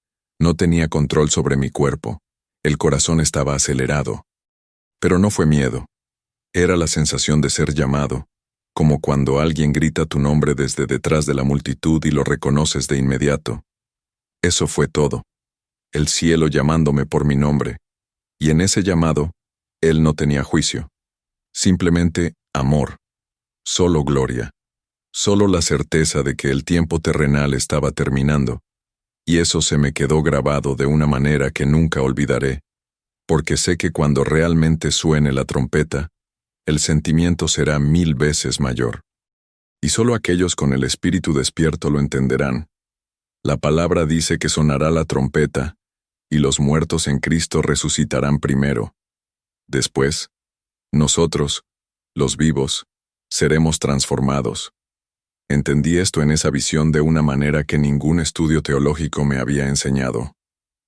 No tenía control sobre mi cuerpo. El corazón estaba acelerado. Pero no fue miedo. Era la sensación de ser llamado, como cuando alguien grita tu nombre desde detrás de la multitud y lo reconoces de inmediato. Eso fue todo. El cielo llamándome por mi nombre. Y en ese llamado, él no tenía juicio. Simplemente amor. Solo gloria. Solo la certeza de que el tiempo terrenal estaba terminando. Y eso se me quedó grabado de una manera que nunca olvidaré, porque sé que cuando realmente suene la trompeta, el sentimiento será 1000 veces mayor. Y solo aquellos con el espíritu despierto lo entenderán. La palabra dice que sonará la trompeta, y los muertos en Cristo resucitarán primero. Después, nosotros, los vivos, seremos transformados. Entendí esto en esa visión de una manera que ningún estudio teológico me había enseñado.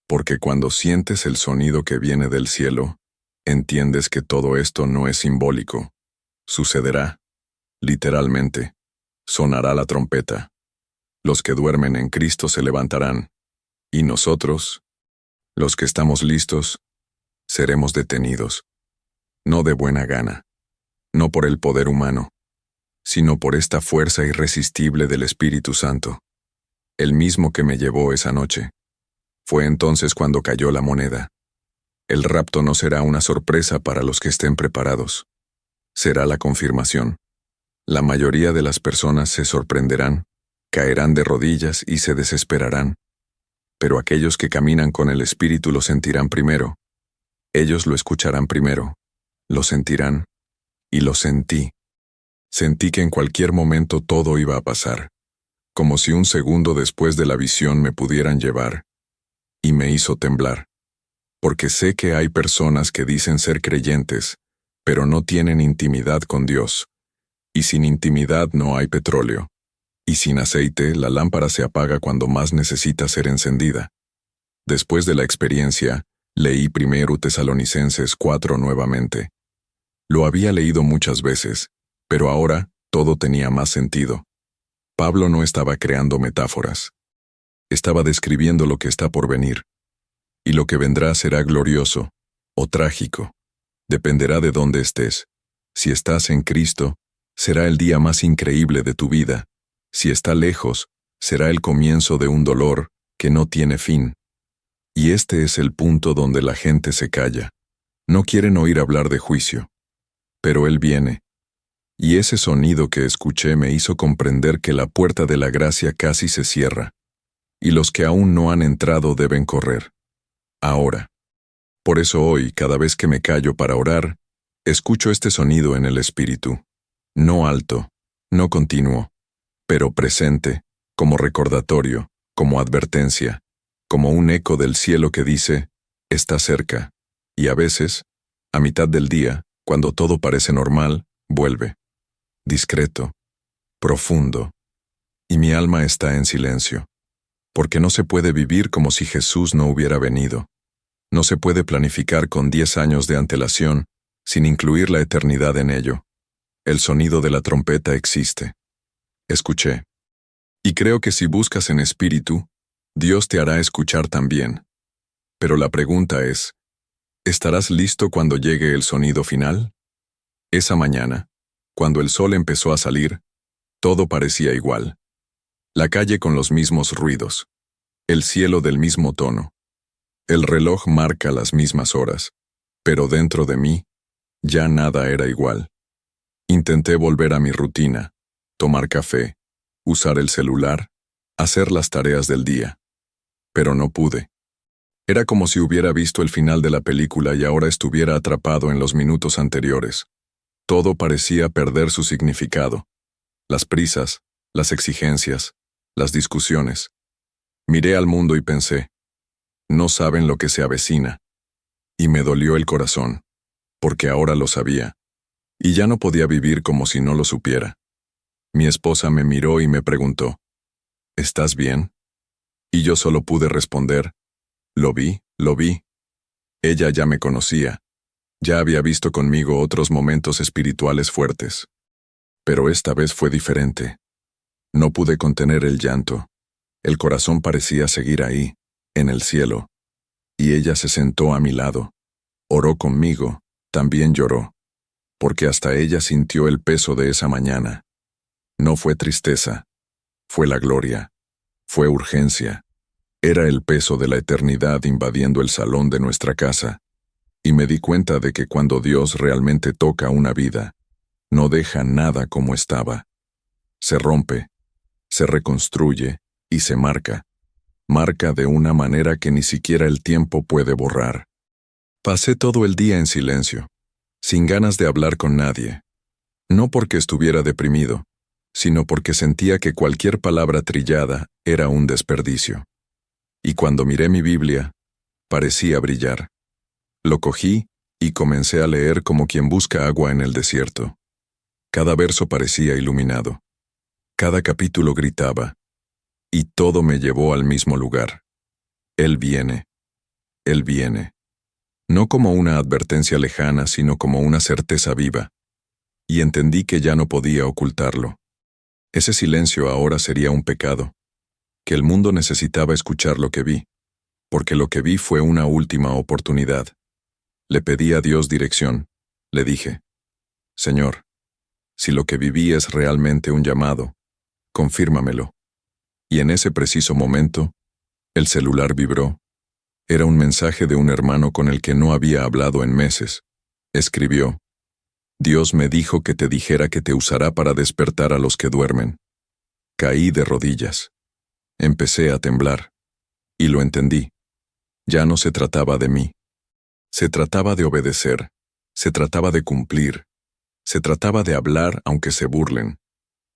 Porque cuando sientes el sonido que viene del cielo, entiendes que todo esto no es simbólico. Sucederá. Literalmente. Sonará la trompeta. Los que duermen en Cristo se levantarán. Y nosotros, los que estamos listos, seremos detenidos. No de buena gana. No por el poder humano, sino por esta fuerza irresistible del Espíritu Santo. El mismo que me llevó esa noche. Fue entonces cuando cayó la moneda. El rapto no será una sorpresa para los que estén preparados. Será la confirmación. La mayoría de las personas se sorprenderán, caerán de rodillas y se desesperarán. Pero aquellos que caminan con el Espíritu lo sentirán primero. Ellos lo escucharán primero. Lo sentirán. Y lo sentí. Sentí que en cualquier momento todo iba a pasar. Como si un segundo después de la visión me pudieran llevar. Y me hizo temblar. Porque sé que hay personas que dicen ser creyentes, pero no tienen intimidad con Dios. Y sin intimidad no hay petróleo. Y sin aceite, la lámpara se apaga cuando más necesita ser encendida. Después de la experiencia, leí 1 Tesalonicenses 4 nuevamente. Lo había leído muchas veces, pero ahora, Todo tenía más sentido. Pablo no estaba creando metáforas. Estaba describiendo lo que está por venir. Y lo que vendrá será glorioso o trágico. Dependerá de dónde estés. Si estás en Cristo, será el día más increíble de tu vida. Si está lejos, será el comienzo de un dolor que no tiene fin. Y este es el punto donde la gente se calla. No quieren oír hablar de juicio. Pero Él viene. Y ese sonido que escuché me hizo comprender que la puerta de la gracia casi se cierra. Y los que aún no han entrado deben correr. Ahora. Por eso hoy, cada vez que me callo para orar, escucho este sonido en el espíritu. No alto, no continuo, pero presente, como recordatorio, como advertencia, como un eco del cielo que dice, está cerca, y a veces, a mitad del día, cuando todo parece normal, vuelve. Discreto, profundo, y mi alma está en silencio, porque no se puede vivir como si Jesús no hubiera venido. No se puede planificar con 10 años de antelación sin incluir la eternidad en ello. El sonido de la trompeta existe. Escuché. Y creo que si buscas en espíritu, Dios te hará escuchar también. Pero la pregunta es, ¿estarás listo cuando llegue el sonido final? Esa mañana, cuando el sol empezó a salir, todo parecía igual. La calle con los mismos ruidos. El cielo del mismo tono. El reloj marca las mismas horas, pero dentro de mí, ya nada era igual. Intenté volver a mi rutina, tomar café, usar el celular, hacer las tareas del día. Pero no pude. Era como si hubiera visto el final de la película y ahora estuviera atrapado en los minutos anteriores. Todo parecía perder su significado. Las prisas, las exigencias, las discusiones. Miré al mundo y pensé, no saben lo que se avecina. Y me dolió el corazón, porque ahora lo sabía. Y ya no podía vivir como si no lo supiera. Mi esposa me miró y me preguntó, ¿estás bien? Y yo solo pude responder, lo vi. Ella ya me conocía. Ya había visto conmigo otros momentos espirituales fuertes. Pero esta vez fue diferente. No pude contener el llanto. El corazón parecía seguir ahí, en el cielo. Y ella se sentó a mi lado. Oró conmigo, también lloró. Porque hasta ella sintió el peso de esa mañana. No fue tristeza. Fue la gloria. Fue urgencia. Era el peso de la eternidad invadiendo el salón de nuestra casa. Y me di cuenta de que cuando Dios realmente toca una vida, no deja nada como estaba. Se rompe, se reconstruye y se marca. Marca de una manera que ni siquiera el tiempo puede borrar. Pasé todo el día en silencio, sin ganas de hablar con nadie. No porque estuviera deprimido, sino porque sentía que cualquier palabra trillada era un desperdicio. Y cuando miré mi Biblia, parecía brillar. Lo cogí y comencé a leer como quien busca agua en el desierto. Cada verso parecía iluminado. Cada capítulo gritaba. Y todo me llevó al mismo lugar. Él viene. Él viene. No como una advertencia lejana, sino como una certeza viva. Y entendí que ya no podía ocultarlo. Ese silencio ahora sería un pecado. Que el mundo necesitaba escuchar lo que vi. Porque lo que vi fue una última oportunidad. Le pedí a Dios dirección. Le dije, Señor, si lo que viví es realmente un llamado, confírmamelo. Y en ese preciso momento, el celular vibró. Era un mensaje de un hermano con el que no había hablado en meses. Escribió, Dios me dijo que te dijera que te usará para despertar a los que duermen. Caí de rodillas. Empecé a temblar. Y lo entendí. Ya no se trataba de mí. Se trataba de obedecer. Se trataba de cumplir. Se trataba de hablar aunque se burlen,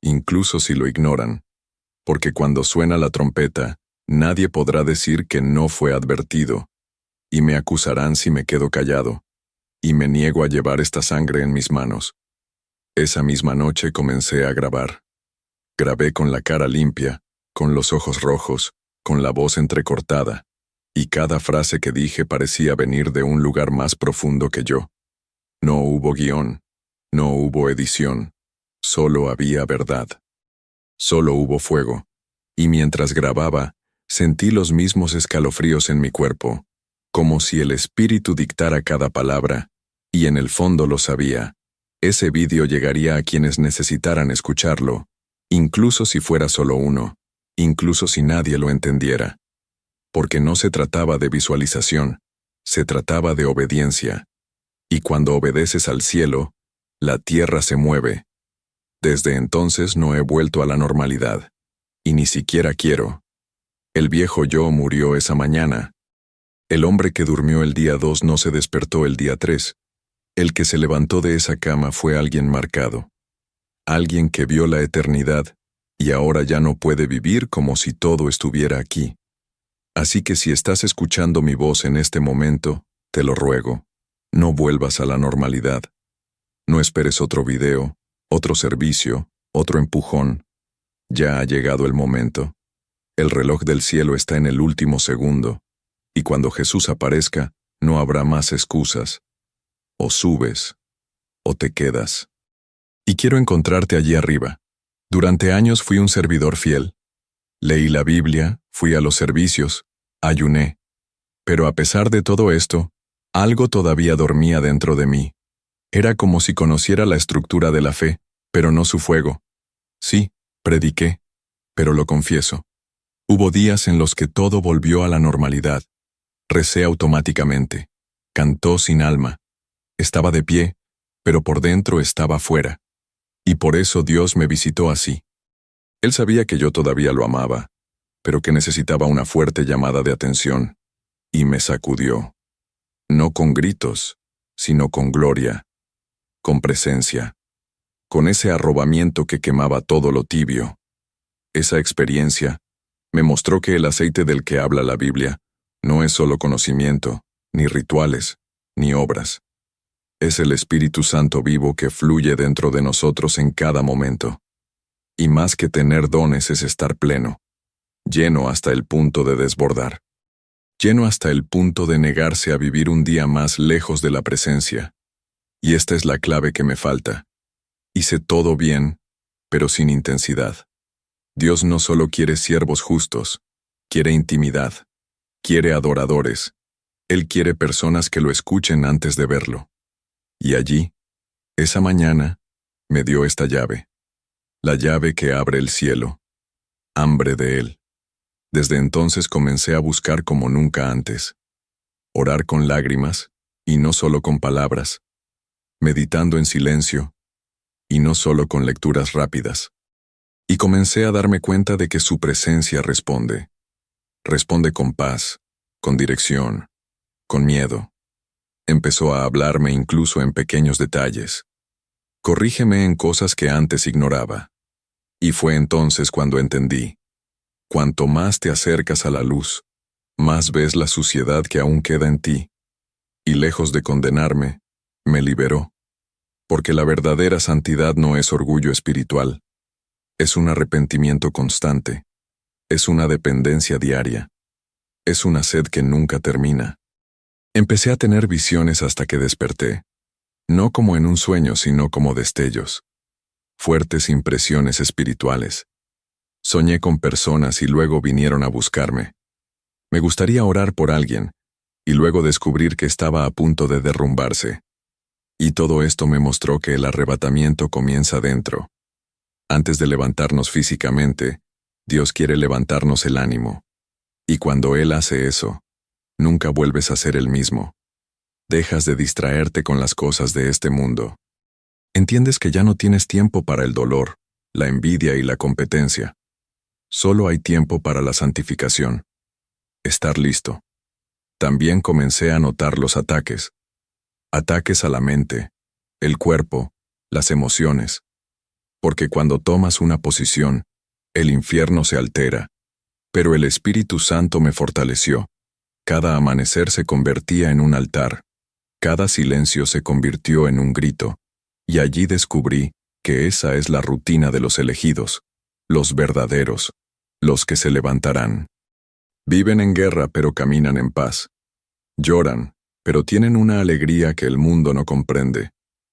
incluso si lo ignoran. Porque cuando suena la trompeta, nadie podrá decir que no fue advertido, y me acusarán si me quedo callado, y me niego a llevar esta sangre en mis manos. Esa misma noche comencé a grabar. Grabé con la cara limpia, con los ojos rojos, con la voz entrecortada, y cada frase que dije parecía venir de un lugar más profundo que yo. No hubo guión, no hubo edición, solo había verdad. Solo hubo fuego, y mientras grababa, sentí los mismos escalofríos en mi cuerpo, como si el espíritu dictara cada palabra, y en el fondo lo sabía. Ese vídeo llegaría a quienes necesitaran escucharlo, incluso si fuera solo uno, incluso si nadie lo entendiera. Porque no se trataba de visualización, se trataba de obediencia. Y cuando obedeces al cielo, la tierra se mueve. Desde entonces no he vuelto a la normalidad, y ni siquiera quiero. El viejo yo murió esa mañana. El hombre que durmió el día 2 no se despertó el día 3. El que se levantó de esa cama fue alguien marcado. Alguien que vio la eternidad, y ahora ya no puede vivir como si todo estuviera aquí. Así que si estás escuchando mi voz en este momento, te lo ruego, no vuelvas a la normalidad. No esperes otro video, otro servicio, otro empujón. Ya ha llegado el momento. El reloj del cielo está en el último segundo, y cuando Jesús aparezca, no habrá más excusas. O subes, o te quedas. Y quiero encontrarte allí arriba. Durante años fui un servidor fiel. Leí la Biblia, fui a los servicios, ayuné. Pero a pesar de todo esto, algo todavía dormía dentro de mí. Era como si conociera la estructura de la fe, pero no su fuego. Sí, prediqué, pero lo confieso. Hubo días en los que todo volvió a la normalidad. Recé automáticamente. Cantó sin alma. Estaba de pie, pero por dentro estaba fuera. Y por eso Dios me visitó así. Él sabía que yo todavía lo amaba, pero que necesitaba una fuerte llamada de atención, y me sacudió. No con gritos, sino con gloria, con presencia, con ese arrobamiento que quemaba todo lo tibio. Esa experiencia me mostró que el aceite del que habla la Biblia no es solo conocimiento, ni rituales, ni obras. Es el Espíritu Santo vivo que fluye dentro de nosotros en cada momento. Y más que tener dones es estar pleno, lleno hasta el punto de desbordar. Lleno hasta el punto de negarse a vivir un día más lejos de la presencia. Y esta es la clave que me falta. Hice todo bien, pero sin intensidad. Dios no solo quiere siervos justos, quiere intimidad, quiere adoradores. Él quiere personas que lo escuchen antes de verlo. Y allí, esa mañana, me dio esta llave. La llave que abre el cielo. Hambre de Él. Desde entonces comencé a buscar como nunca antes. Orar con lágrimas, y no solo con palabras. Meditando en silencio, y no solo con lecturas rápidas. Y comencé a darme cuenta de que su presencia responde. Responde con paz, con dirección, con miedo. Empezó a hablarme incluso en pequeños detalles. Corrígeme en cosas que antes ignoraba. Y fue entonces cuando entendí. Cuanto más te acercas a la luz, más ves la suciedad que aún queda en ti. Y lejos de condenarme, me liberó. Porque la verdadera santidad no es orgullo espiritual. Es un arrepentimiento constante. Es una dependencia diaria. Es una sed que nunca termina. Empecé a tener visiones hasta que desperté. No como en un sueño, sino como destellos. Fuertes impresiones espirituales. Soñé con personas y luego vinieron a buscarme. Me gustaría orar por alguien, y luego descubrir que estaba a punto de derrumbarse. Y todo esto me mostró que el arrebatamiento comienza dentro. Antes de levantarnos físicamente, Dios quiere levantarnos el ánimo. Y cuando Él hace eso, nunca vuelves a ser el mismo. Dejas de distraerte con las cosas de este mundo. Entiendes que ya no tienes tiempo para el dolor, la envidia y la competencia. Solo hay tiempo para la santificación. Estar listo. También comencé a notar los ataques. Ataques a la mente, el cuerpo, las emociones. Porque cuando tomas una posición, el infierno se altera. Pero el Espíritu Santo me fortaleció. Cada amanecer se convertía en un altar. Cada silencio se convirtió en un grito. Y allí descubrí que esa es la rutina de los elegidos, los verdaderos, los que se levantarán. Viven en guerra pero caminan en paz. Lloran, pero tienen una alegría que el mundo no comprende.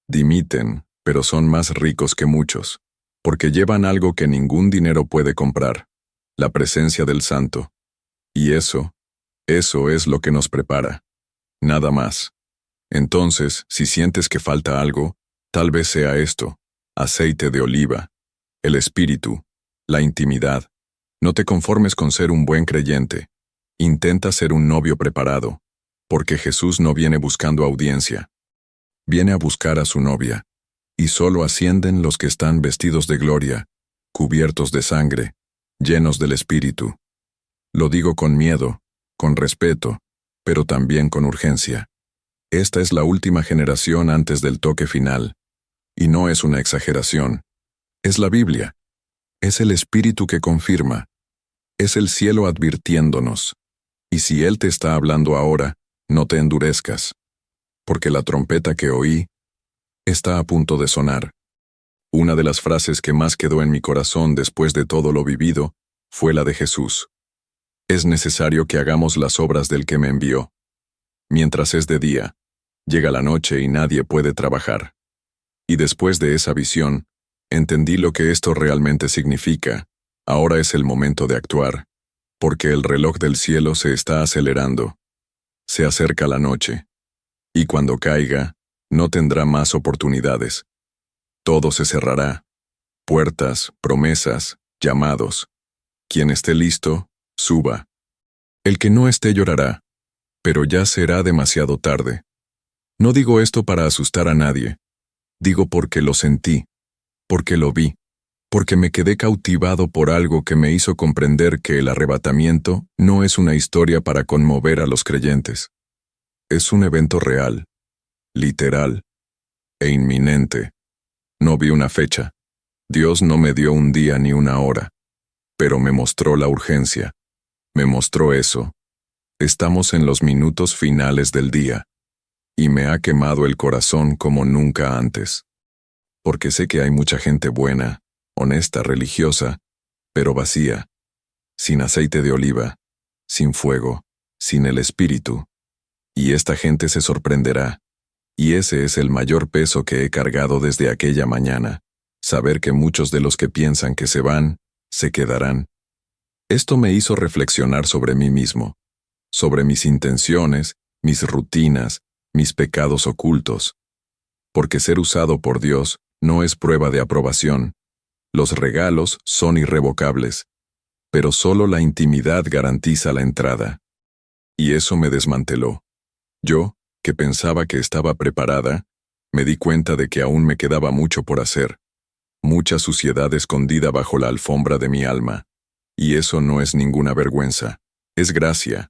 Dimiten, pero son más ricos que muchos. porque llevan algo que ningún dinero puede comprar, la presencia del Santo. Y eso es lo que nos prepara. Nada más. Entonces, si sientes que falta algo, tal vez sea esto: aceite de oliva, el espíritu, la intimidad. No te conformes con ser un buen creyente. Intenta ser un novio preparado, porque Jesús no viene buscando audiencia. Viene a buscar a su novia, y solo ascienden los que están vestidos de gloria, cubiertos de sangre, llenos del Espíritu. Lo digo con miedo, con respeto, pero también con urgencia. Esta es la última generación antes del toque final. Y no es una exageración. Es la Biblia. Es el Espíritu que confirma. Es el cielo advirtiéndonos. Y si Él te está hablando ahora, no te endurezcas. Porque la trompeta que oí está a punto de sonar. Una de las frases que más quedó en mi corazón después de todo lo vivido fue la de Jesús. Es necesario que hagamos las obras del que me envió. Mientras es de día, llega la noche y nadie puede trabajar. Y después de esa visión, entendí lo que esto realmente significa. Ahora es el momento de actuar, porque el reloj del cielo se está acelerando. Se acerca la noche. Y cuando caiga, no tendrá más oportunidades. Todo se cerrará. Puertas, promesas, llamados. Quien esté listo, suba. El que no esté llorará, pero ya será demasiado tarde. No digo esto para asustar a nadie. Digo porque lo sentí, porque lo vi, porque me quedé cautivado por algo que me hizo comprender que el arrebatamiento no es una historia para conmover a los creyentes. Es un evento real, literal e inminente. No vi una fecha. Dios no me dio un día ni una hora, pero me mostró la urgencia. Me mostró eso. Estamos en los minutos finales del día, y me ha quemado el corazón como nunca antes. Porque sé que hay mucha gente buena, honesta, religiosa, pero vacía, sin aceite de oliva, sin fuego, sin el Espíritu. Y esta gente se sorprenderá. Y ese es el mayor peso que he cargado desde aquella mañana, saber que muchos de los que piensan que se van, se quedarán. Esto me hizo reflexionar sobre mí mismo, sobre mis intenciones, mis rutinas, mis pecados ocultos. Porque ser usado por Dios no es prueba de aprobación. Los regalos son irrevocables, pero solo la intimidad garantiza la entrada. Y eso me desmanteló. Yo, que pensaba que estaba preparada, me di cuenta de que aún me quedaba mucho por hacer, mucha suciedad escondida bajo la alfombra de mi alma. Y eso no es ninguna vergüenza, es gracia,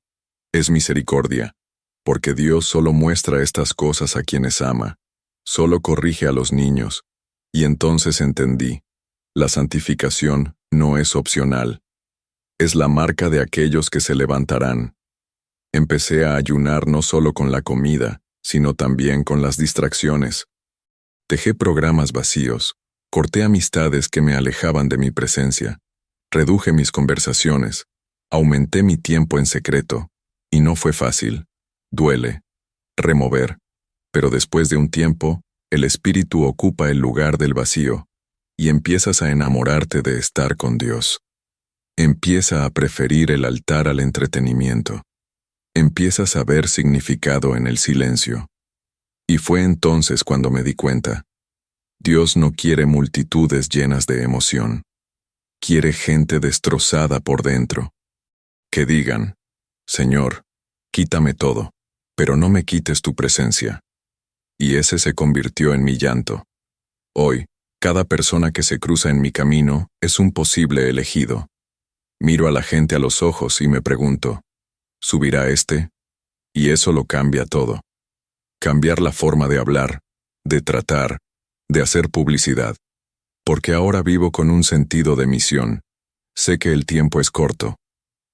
es misericordia, porque Dios solo muestra estas cosas a quienes ama, solo corrige a los niños. Y entonces entendí, la santificación no es opcional, es la marca de aquellos que se levantarán. Empecé a ayunar no solo con la comida, sino también con las distracciones. Dejé programas vacíos, corté amistades que me alejaban de mi presencia, reduje mis conversaciones, aumenté mi tiempo en secreto, y no fue fácil. Duele, remover, pero después de un tiempo, el Espíritu ocupa el lugar del vacío, y empiezas a enamorarte de estar con Dios. Empieza a preferir el altar al entretenimiento. Empiezas a ver significado en el silencio. Y fue entonces cuando me di cuenta. Dios no quiere multitudes llenas de emoción. Quiere gente destrozada por dentro. Que digan, Señor, quítame todo, pero no me quites tu presencia. Y ese se convirtió en mi llanto. Hoy, cada persona que se cruza en mi camino es un posible elegido. Miro a la gente a los ojos y me pregunto, ¿subirá este? Y eso lo cambia todo. Cambiar la forma de hablar, de tratar, de hacer publicidad. Porque ahora vivo con un sentido de misión. Sé que el tiempo es corto.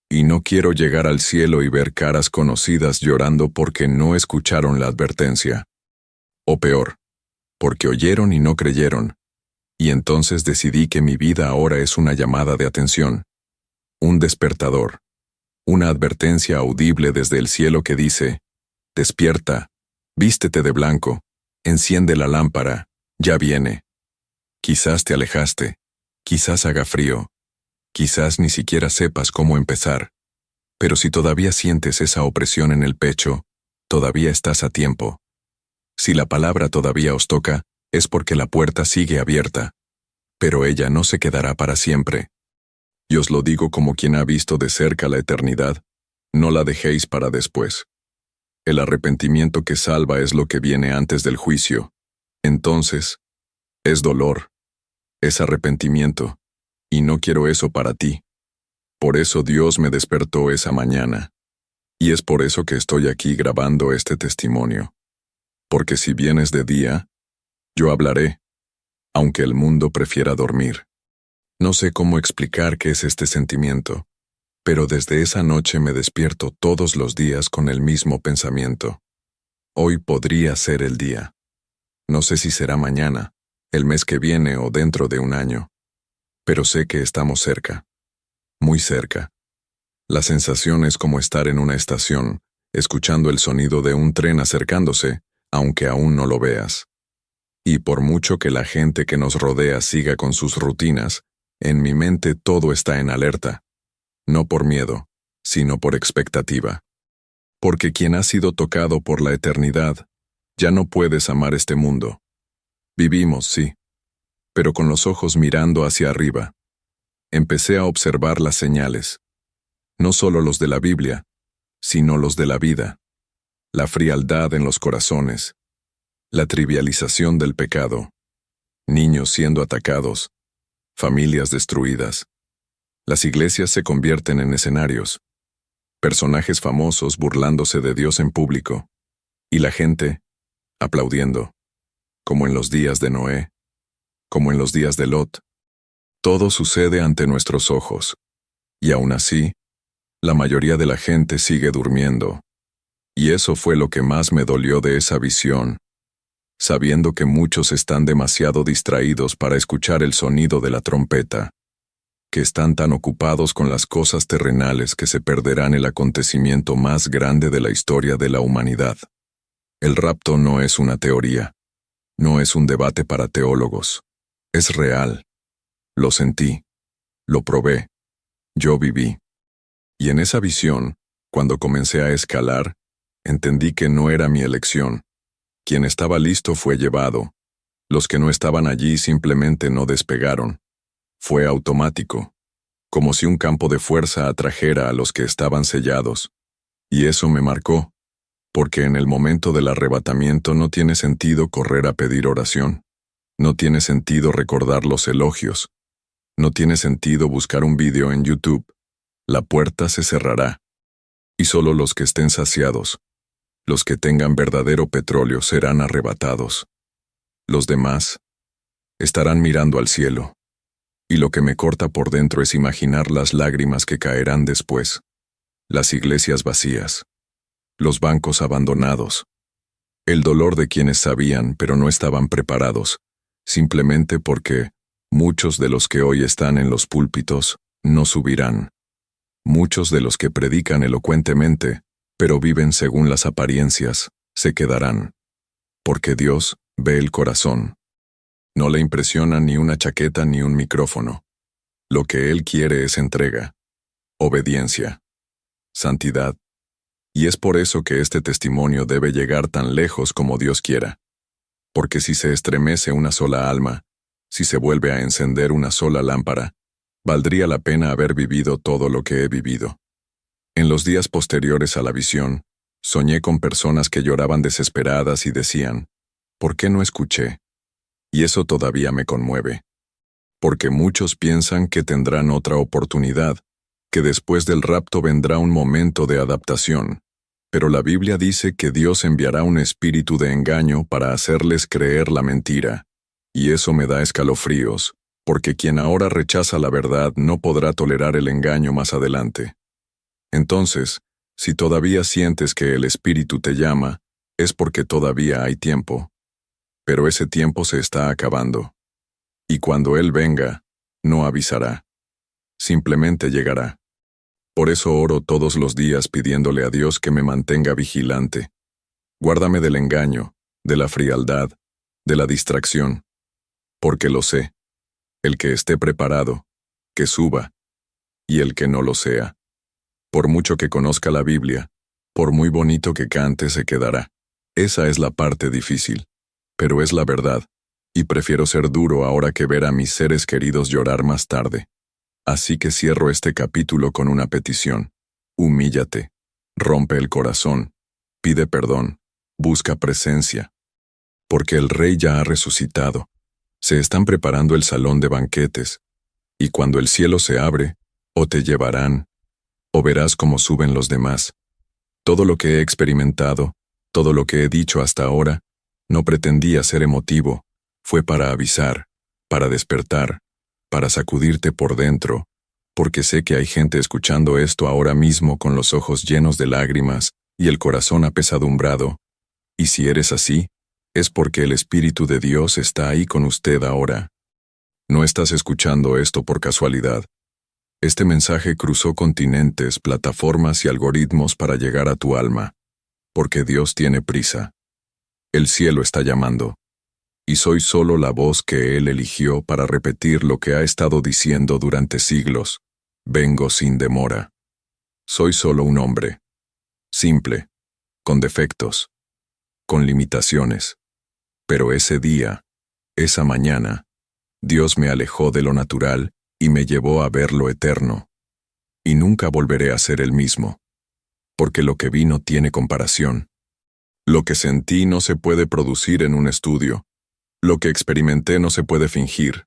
Y no quiero llegar al cielo y ver caras conocidas llorando porque no escucharon la advertencia. O peor, porque oyeron y no creyeron. Y entonces decidí que mi vida ahora es una llamada de atención. Un despertador. Una advertencia audible desde el cielo que dice, despierta, vístete de blanco, enciende la lámpara, ya viene. Quizás te alejaste, Quizás haga frío, quizás ni siquiera sepas cómo empezar, pero si todavía sientes esa opresión en el pecho, todavía estás a tiempo. Si la palabra todavía os toca, es porque la puerta sigue abierta, pero ella no se quedará para siempre. Y os lo digo como quien ha visto de cerca la eternidad, no la dejéis para después. El arrepentimiento que salva es lo que viene antes del juicio. Entonces, es dolor, es arrepentimiento, y no quiero eso para ti. Por eso Dios me despertó esa mañana. Y es por eso que estoy aquí grabando este testimonio. Porque si vienes de día, yo hablaré, aunque el mundo prefiera dormir. No sé cómo explicar qué es este sentimiento, pero desde esa noche me despierto todos los días con el mismo pensamiento. Hoy podría ser el día. No sé si será mañana, el mes que viene o dentro de un año, pero sé que estamos cerca, muy cerca. La sensación es como estar en una estación, escuchando el sonido de un tren acercándose, aunque aún no lo veas. Y por mucho que la gente que nos rodea siga con sus rutinas, en mi mente todo está en alerta. No por miedo, sino por expectativa. Porque quien ha sido tocado por la eternidad, ya no puedes amar este mundo. Vivimos, sí, pero con los ojos mirando hacia arriba. Empecé a observar las señales. No solo los de la Biblia, sino los de la vida. La frialdad en los corazones. La trivialización del pecado. Niños siendo atacados. Familias destruidas. Las iglesias se convierten en escenarios. Personajes famosos burlándose de Dios en público. Y la gente, aplaudiendo. Como en los días de Noé. Como en los días de Lot. Todo sucede ante nuestros ojos. Y aún así, la mayoría de la gente sigue durmiendo. Y eso fue lo que más me dolió de esa visión. Sabiendo que muchos están demasiado distraídos para escuchar el sonido de la trompeta. Que están tan ocupados con las cosas terrenales que se perderán el acontecimiento más grande de la historia de la humanidad. El rapto no es una teoría. No es un debate para teólogos. Es real. Lo sentí. Lo probé. Yo viví. Y en esa visión, cuando comencé a escalar, entendí que no era mi elección. Quien estaba listo fue llevado. Los que no estaban allí simplemente no despegaron. Fue automático. Como si un campo de fuerza atrajera a los que estaban sellados. Y eso me marcó. Porque en el momento del arrebatamiento no tiene sentido correr a pedir oración. No tiene sentido recordar los elogios. No tiene sentido buscar un vídeo en YouTube. La puerta se cerrará. Y solo los que estén saciados, los que tengan verdadero petróleo serán arrebatados. Los demás estarán mirando al cielo. Y lo que me corta por dentro es imaginar las lágrimas que caerán después. Las iglesias vacías. Los bancos abandonados. El dolor de quienes sabían pero no estaban preparados, simplemente porque muchos de los que hoy están en los púlpitos no subirán. Muchos de los que predican elocuentemente, pero viven según las apariencias, se quedarán. Porque Dios ve el corazón. No le impresiona ni una chaqueta ni un micrófono. Lo que Él quiere es entrega, obediencia, santidad. Y es por eso que este testimonio debe llegar tan lejos como Dios quiera. Porque si se estremece una sola alma, si se vuelve a encender una sola lámpara, valdría la pena haber vivido todo lo que he vivido. En los días posteriores a la visión, soñé con personas que lloraban desesperadas y decían, ¿por qué no escuché? Y eso todavía me conmueve. Porque muchos piensan que tendrán otra oportunidad, que después del rapto vendrá un momento de adaptación. Pero la Biblia dice que Dios enviará un espíritu de engaño para hacerles creer la mentira. Y eso me da escalofríos, porque quien ahora rechaza la verdad no podrá tolerar el engaño más adelante. Entonces, si todavía sientes que el Espíritu te llama, es porque todavía hay tiempo. Pero ese tiempo se está acabando. Y cuando Él venga, no avisará. Simplemente llegará. Por eso oro todos los días pidiéndole a Dios que me mantenga vigilante. Guárdame del engaño, de la frialdad, de la distracción. Porque lo sé. El que esté preparado, que suba, y el que no lo sea. Por mucho que conozca la Biblia, por muy bonito que cante, se quedará. Esa es la parte difícil, pero es la verdad, y prefiero ser duro ahora que ver a mis seres queridos llorar más tarde. Así que cierro este capítulo con una petición. Humíllate, rompe el corazón, pide perdón, busca presencia. Porque el Rey ya ha resucitado. Se están preparando el salón de banquetes, y cuando el cielo se abre, o te llevarán, o verás cómo suben los demás. Todo lo que he experimentado, todo lo que he dicho hasta ahora, no pretendía ser emotivo, fue para avisar, para despertar, para sacudirte por dentro, porque sé que hay gente escuchando esto ahora mismo con los ojos llenos de lágrimas y el corazón apesadumbrado, y si eres así, es porque el Espíritu de Dios está ahí con usted ahora. No estás escuchando esto por casualidad. Este mensaje cruzó continentes, plataformas y algoritmos para llegar a tu alma, porque Dios tiene prisa. El cielo está llamando, y soy solo la voz que Él eligió para repetir lo que ha estado diciendo durante siglos. Vengo sin demora. Soy solo un hombre, simple, con defectos, con limitaciones. Pero ese día, esa mañana, Dios me alejó de lo natural y me llevó a ver lo eterno. Y nunca volveré a ser el mismo, porque lo que vi no tiene comparación. Lo que sentí no se puede producir en un estudio. Lo que experimenté no se puede fingir.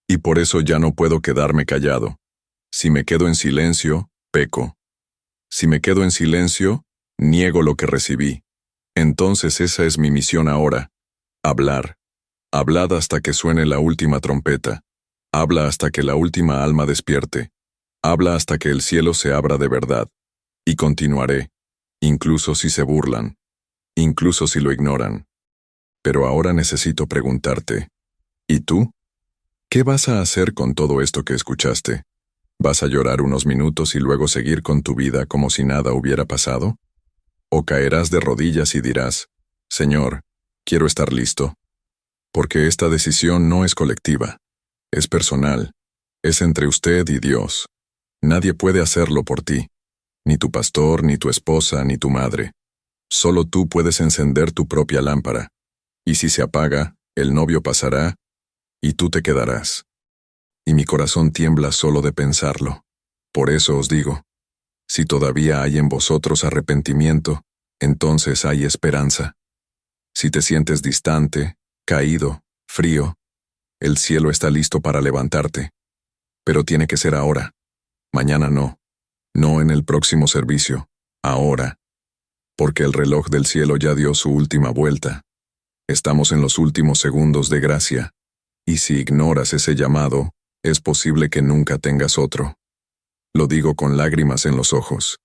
Y por eso ya no puedo quedarme callado. Si me quedo en silencio, peco. Si me quedo en silencio, niego lo que recibí. Entonces esa es mi misión ahora. Hablar. Hablad hasta que suene la última trompeta. Habla hasta que la última alma despierte. Habla hasta que el cielo se abra de verdad. Y continuaré, incluso si se burlan, incluso si lo ignoran. Pero ahora necesito preguntarte, ¿y tú? ¿Qué vas a hacer con todo esto que escuchaste? ¿Vas a llorar unos minutos y luego seguir con tu vida como si nada hubiera pasado? ¿O caerás de rodillas y dirás, Señor, quiero estar listo? Porque esta decisión no es colectiva, es personal, es entre usted y Dios. Nadie puede hacerlo por ti, ni tu pastor, ni tu esposa, ni tu madre. Solo tú puedes encender tu propia lámpara, y si se apaga, el novio pasará, y tú te quedarás. Y mi corazón tiembla solo de pensarlo. Por eso os digo, si todavía hay en vosotros arrepentimiento, entonces hay esperanza. Si te sientes distante, caído, frío, el cielo está listo para levantarte. Pero tiene que ser ahora. Mañana no. No en el próximo servicio. Ahora. Porque el reloj del cielo ya dio su última vuelta. Estamos en los últimos segundos de gracia. Y si ignoras ese llamado, es posible que nunca tengas otro. Lo digo con lágrimas en los ojos.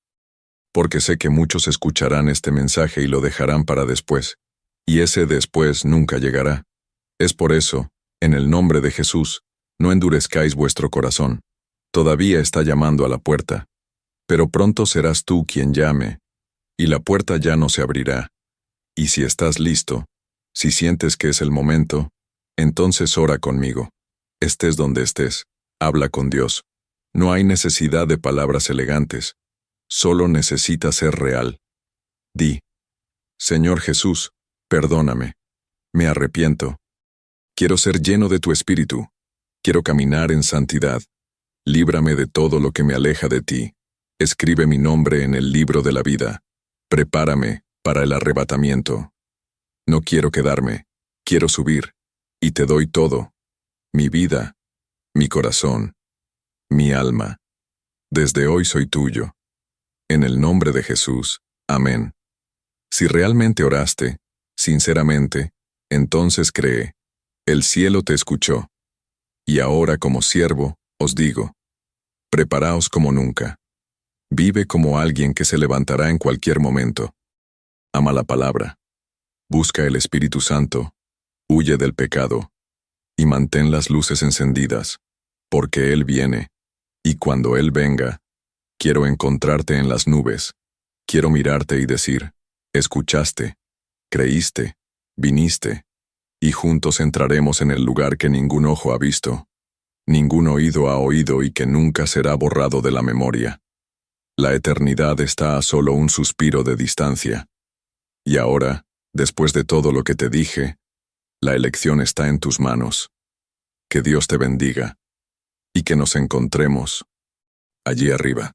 Porque sé que muchos escucharán este mensaje y lo dejarán para después. Y ese después nunca llegará. Es por eso, en el nombre de Jesús, no endurezcáis vuestro corazón. Todavía está llamando a la puerta. Pero pronto serás tú quien llame, y la puerta ya no se abrirá. Y si estás listo, si sientes que es el momento, entonces ora conmigo. Estés donde estés, habla con Dios. No hay necesidad de palabras elegantes. Solo necesitas ser real. Di, Señor Jesús, perdóname. Me arrepiento. Quiero ser lleno de tu espíritu. Quiero caminar en santidad. Líbrame de todo lo que me aleja de ti. Escribe mi nombre en el libro de la vida. Prepárame para el arrebatamiento. No quiero quedarme, quiero subir, y te doy todo. Mi vida, mi corazón, mi alma. Desde hoy soy tuyo. En el nombre de Jesús. Amén. Si realmente oraste, sinceramente, entonces cree. El cielo te escuchó. Y ahora como siervo, os digo, preparaos como nunca. Vive como alguien que se levantará en cualquier momento. Ama la palabra. Busca el Espíritu Santo. Huye del pecado. Y mantén las luces encendidas, porque Él viene. Y cuando Él venga, quiero encontrarte en las nubes. Quiero mirarte y decir, escuchaste, creíste, viniste, y juntos entraremos en el lugar que ningún ojo ha visto. ningún oído ha oído y que nunca será borrado de la memoria. La eternidad está a solo un suspiro de distancia. Y ahora, después de todo lo que te dije, la elección está en tus manos. Que Dios te bendiga y que nos encontremos allí arriba.